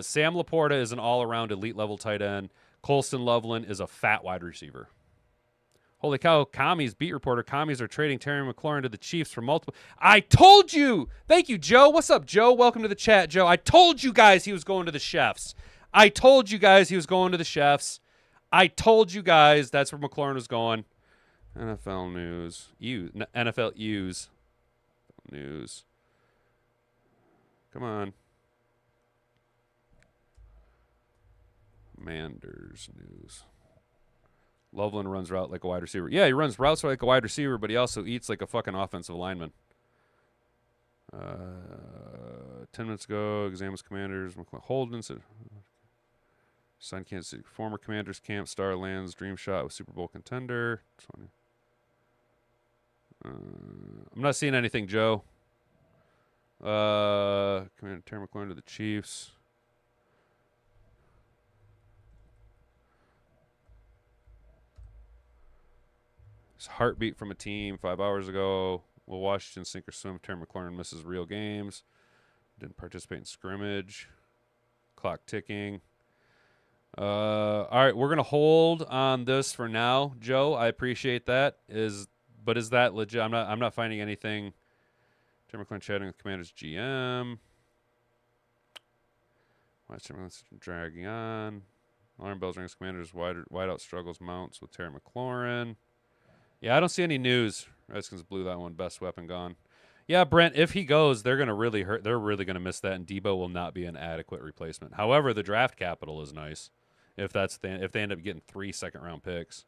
Sam Laporta is an all-around elite-level tight end. Colston Loveland is a fat wide receiver. Holy cow, Commies, beat reporter. Commies are trading Terry McLaurin to the Chiefs for multiple. I told you! Thank you, Joe. What's up, Joe? Welcome to the chat, Joe. I told you guys he was going to the Chefs. I told you guys he was going to the Chefs. I told you guys that's where McLaurin was going. NFL news. NFL news. Come on. Manders news. Loveland runs route like a wide receiver. Yeah, he runs routes like a wide receiver, but he also eats like a fucking offensive lineman. 10 minutes ago, examines Commanders. Holden said, signed Kansas City. Former Commanders camp star lands dream shot with Super Bowl contender. 20. I'm not seeing anything, Joe. Commander Terry McLaurin to the Chiefs. Heartbeat from a team 5 hours ago. Will Washington sink or swim? Terry McLaurin misses real games. Didn't participate in scrimmage. Clock ticking. All right, we're gonna hold on this for now, Joe. I appreciate that. But is that legit? I'm not finding anything. Terry McLaurin chatting with Commanders GM. Why is Terry McLaurin dragging on? Alarm bells rings. Commanders wideout struggles mounts with Terry McLaurin. Yeah, I don't see any news. Redskins blew that one. Best weapon gone. Yeah, Brent, if he goes, they're going to really hurt. They're really going to miss that, and Debo will not be an adequate replacement. However, the draft capital is nice if they end up getting 3 second-round picks.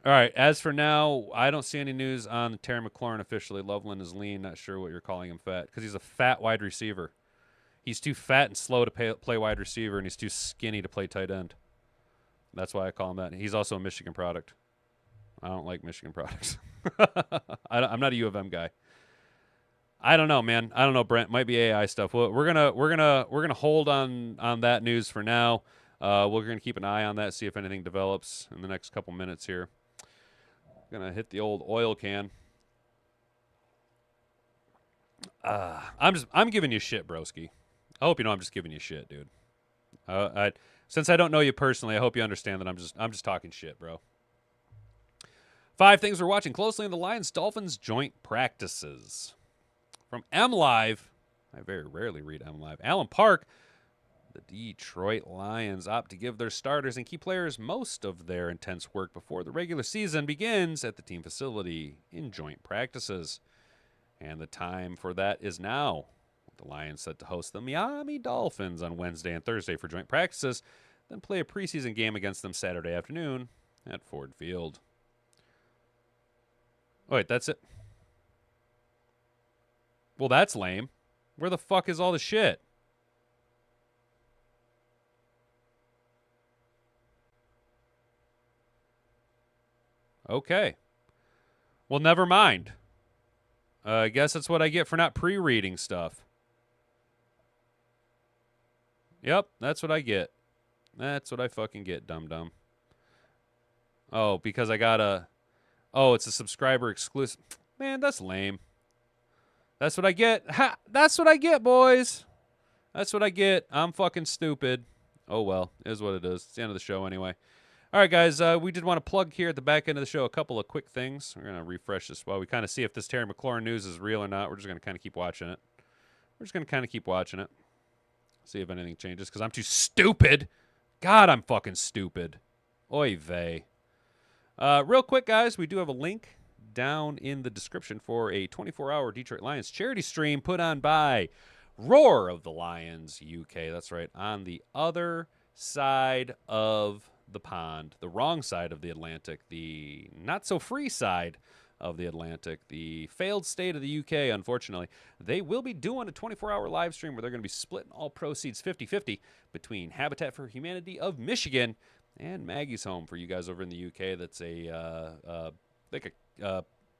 All right, as for now, I don't see any news on Terry McLaurin officially. Loveland is lean. Not sure what you're calling him fat because he's a fat wide receiver. He's too fat and slow to play wide receiver, and he's too skinny to play tight end. That's why I call him that. He's also a Michigan product. I don't like Michigan products. I'm not a U of M guy. I don't know, man. I don't know, Brent. Might be AI stuff. Well, we're gonna hold on that news for now. We're gonna keep an eye on that, see if anything develops in the next couple minutes here. Gonna hit the old oil can. I'm giving you shit, broski. I hope you know I'm just giving you shit, dude. Since I don't know you personally, I hope you understand that I'm just talking shit, bro. 5 things we're watching closely in the Lions-Dolphins joint practices. From MLive, I very rarely read MLive. Allen Park, the Detroit Lions opt to give their starters and key players most of their intense work before the regular season begins at the team facility in joint practices. And the time for that is now. The Lions set to host the Miami Dolphins on Wednesday and Thursday for joint practices, then play a preseason game against them Saturday afternoon at Ford Field. Oh, wait, that's it? Well, that's lame. Where the fuck is all the shit? Okay. Well, never mind. I guess that's what I get for not pre-reading stuff. Yep, that's what I get. That's what I fucking get, dum-dum. Oh, because I got a... Oh, it's a subscriber exclusive. Man, that's lame. That's what I get. Ha! That's what I get, boys. That's what I get. I'm fucking stupid. Oh, well. It is what it is. It's the end of the show anyway. All right, guys. We did want to plug here at the back end of the show a couple of quick things. We're going to refresh this while we kind of see if this Terry McLaurin news is real or not. We're just going to kind of keep watching it. See if anything changes because I'm too stupid. God, I'm fucking stupid. Oy vey. Real quick, guys, we do have a link down in the description for a 24-hour Detroit Lions charity stream put on by Roar of the Lions UK. That's right, on the other side of the pond, the wrong side of the Atlantic, the not-so-free side of the Atlantic, the failed state of the UK, unfortunately. They will be doing a 24-hour live stream where they're going to be splitting all proceeds 50-50 between Habitat for Humanity of Michigan and Maggie's Home for you guys over in the UK. That's a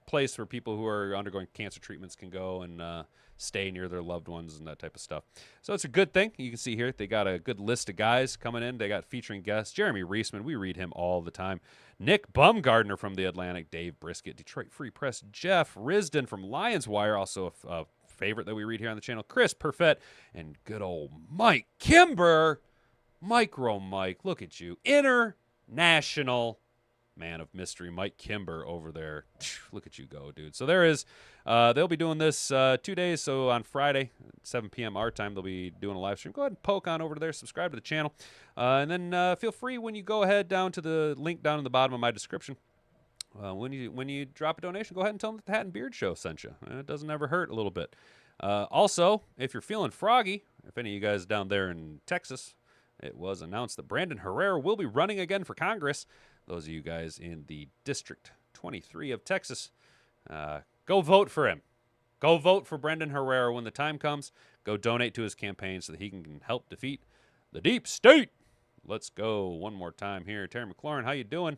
place where people who are undergoing cancer treatments can go and stay near their loved ones and that type of stuff. So it's a good thing. You can see here they got a good list of guys coming in. They got featuring guests. Jeremy Reisman, we read him all the time. Nick Bumgardner from The Atlantic. Dave Brisket, Detroit Free Press. Jeff Risden from Lions Wire, also a favorite that we read here on the channel. Chris Perfett and good old Mike Kimber. Micro Mike, look at you. International man of mystery, Mike Kimber over there. Look at you go, dude. So there is, they'll be doing this 2 days. So on Friday, 7 p.m. our time, they'll be doing a live stream. Go ahead and poke on over to there, subscribe to the channel. And then feel free when you go ahead down to the link down in the bottom of my description. When you drop a donation, go ahead and tell them that the Hat and Beard Show sent you. It doesn't ever hurt a little bit. Also, if you're feeling froggy, if any of you guys down there in Texas, it was announced that Brandon Herrera will be running again for Congress. Those of you guys in the District 23 of Texas, go vote for him. Go vote for Brendan Herrera when the time comes. Go donate to his campaign so that he can help defeat the deep state. Let's go one more time here. Terry McLaurin, how you doing?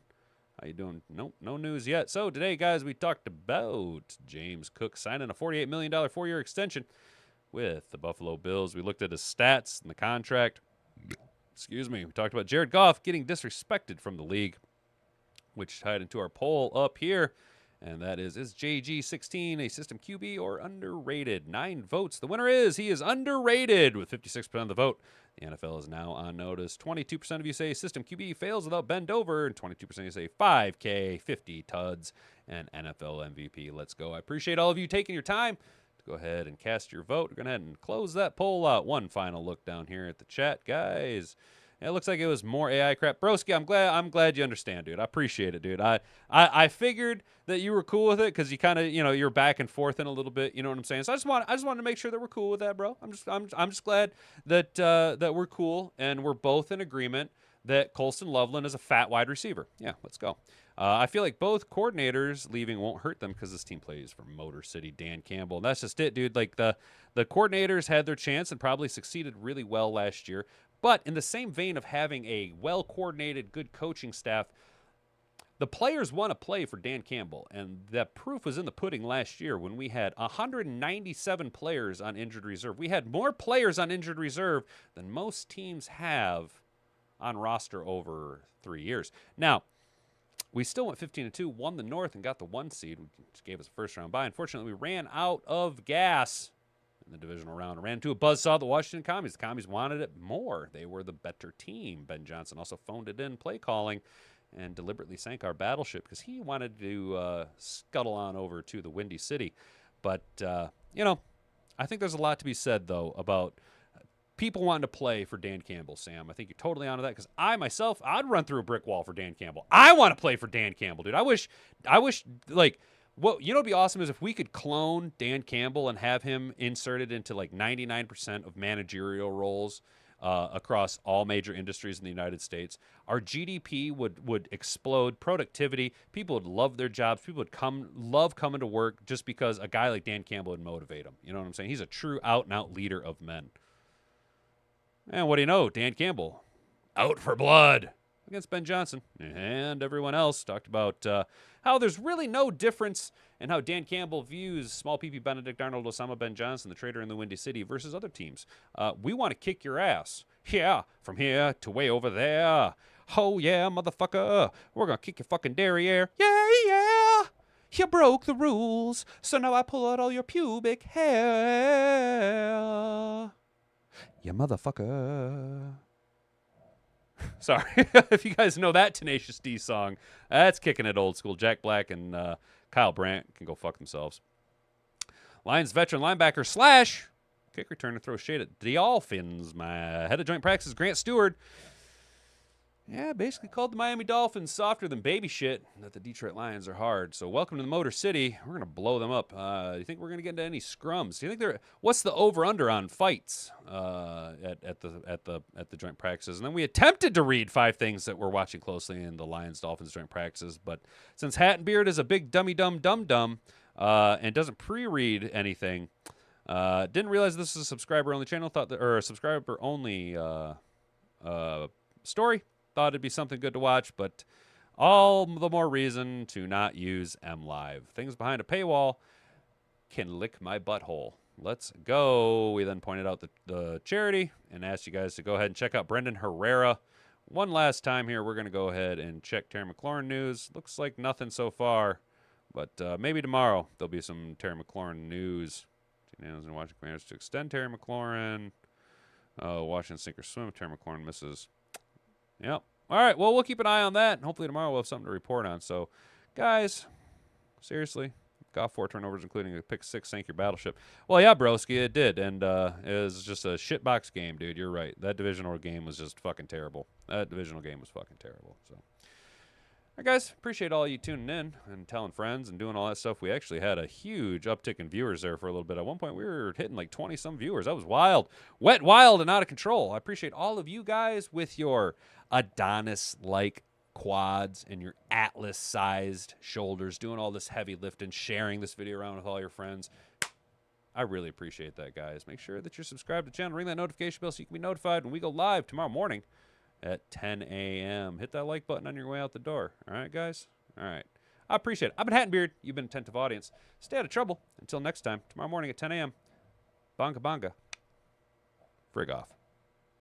How you doing? Nope, no news yet. So today, guys, we talked about James Cook signing a $48 million 4-year extension with the Buffalo Bills. We looked at his stats and the contract. Excuse me. We talked about Jared Goff getting disrespected from the league, which tied into our poll up here. And that is JG16 a system QB or underrated? 9 votes. The winner is he is underrated with 56% of the vote. The NFL is now on notice. 22% of you say system QB fails without bend over, and 22% of you say 5K, 50 tuds, and NFL MVP. Let's go. I appreciate all of you taking your time to go ahead and cast your vote. We're going to head and close that poll out. One final look down here at the chat, guys. It looks like it was more AI crap. Broski, I'm glad you understand, dude. I appreciate it, dude. I figured that you were cool with it because you kind of, you're back and forth in a little bit. You know what I'm saying? So I just wanted to make sure that we're cool with that, bro. I'm just glad that that we're cool and we're both in agreement that Colston Loveland is a fat wide receiver. Yeah, let's go. I feel like both coordinators leaving won't hurt them because this team plays for Motor City Dan Campbell. And that's just it, dude. Like the coordinators had their chance and probably succeeded really well last year. But in the same vein of having a well-coordinated, good coaching staff, the players want to play for Dan Campbell. And that proof was in the pudding last year when we had 197 players on injured reserve. We had more players on injured reserve than most teams have on roster over 3 years. Now, we still went 15-2, won the North, and got the 1 seed, which gave us a first-round bye. Unfortunately, we ran out of gas in the divisional round. Ran into a buzzsaw, the Washington Commies. The Commies wanted it more. They were the better team. Ben Johnson also phoned it in, play calling, and deliberately sank our battleship because he wanted to scuttle on over to the Windy City. But, I think there's a lot to be said, though, about people wanting to play for Dan Campbell, Sam. I think you're totally onto that because I, myself, I'd run through a brick wall for Dan Campbell. I want to play for Dan Campbell, dude. I wish, like, what would be awesome is if we could clone Dan Campbell and have him inserted into like 99% of managerial roles across all major industries in the United States. Our GDP would explode. Productivity, people would love their jobs. People would love coming to work just because a guy like Dan Campbell would motivate them. You know what I'm saying? He's a true out-and-out leader of men. And what do you know? Dan Campbell, out for blood against Ben Johnson and everyone else. Talked about how there's really no difference in how Dan Campbell views small PP Benedict Arnold, Osama Ben Johnson, the traitor in the Windy City, versus other teams. We want to kick your ass. Yeah, from here to way over there. Oh, yeah, motherfucker. We're going to kick your fucking derriere. Yeah, yeah. You broke the rules, so now I pull out all your pubic hair. You motherfucker. Sorry, if you guys know that Tenacious D song, that's kicking it old school. Jack Black and Kyle Brandt can go fuck themselves. Lions veteran linebacker / kick returner throw shade at the Dolphins. My head of joint practice is Grant Stuard. Yeah, basically called the Miami Dolphins softer than baby shit, that the Detroit Lions are hard. So welcome to the Motor City. We're gonna blow them up. Do you think we're gonna get into any scrums? Do you think they're what's the over under on fights at the joint practices? And then we attempted to read 5 things that we're watching closely in the Lions Dolphins joint practices, but since Hat and Beard is a big dummy dumb and doesn't pre-read anything, didn't realize this is a subscriber only channel. Thought that, or a subscriber only story. Thought it'd be something good to watch, but all the more reason to not use MLive. Things behind a paywall can lick my butthole. Let's go. We then pointed out the charity and asked you guys to go ahead and check out Brendan Herrera. One last time here, we're going to go ahead and check Terry McLaurin news. Looks like nothing so far, but maybe tomorrow there'll be some Terry McLaurin news. And Washington Commanders to extend Terry McLaurin. Washington sink or swim. Terry McLaurin misses. Yep. All right. Well, we'll keep an eye on that, and hopefully tomorrow we'll have something to report on. So, guys, seriously, Goff 4 turnovers, including a pick 6, sank your battleship. Well, yeah, broski, it did, and it was just a shitbox game, dude. You're right. That divisional game was just fucking terrible. So, all right, guys, appreciate all you tuning in and telling friends and doing all that stuff. We actually had a huge uptick in viewers there for a little bit. At one point, we were hitting like 20-some viewers. That was wild. Wet, wild, and out of control. I appreciate all of you guys with your Adonis-like quads and your Atlas-sized shoulders, doing all this heavy lifting, sharing this video around with all your friends. I really appreciate that, guys. Make sure that you're subscribed to the channel. Ring that notification bell so you can be notified when we go live tomorrow morning at 10 a.m. Hit that like button on your way out the door. All right, guys? All right. I appreciate it. I've been Hat and Beard. You've been an attentive audience. Stay out of trouble. Until next time, tomorrow morning at 10 a.m. Bonga bonga. Frig off.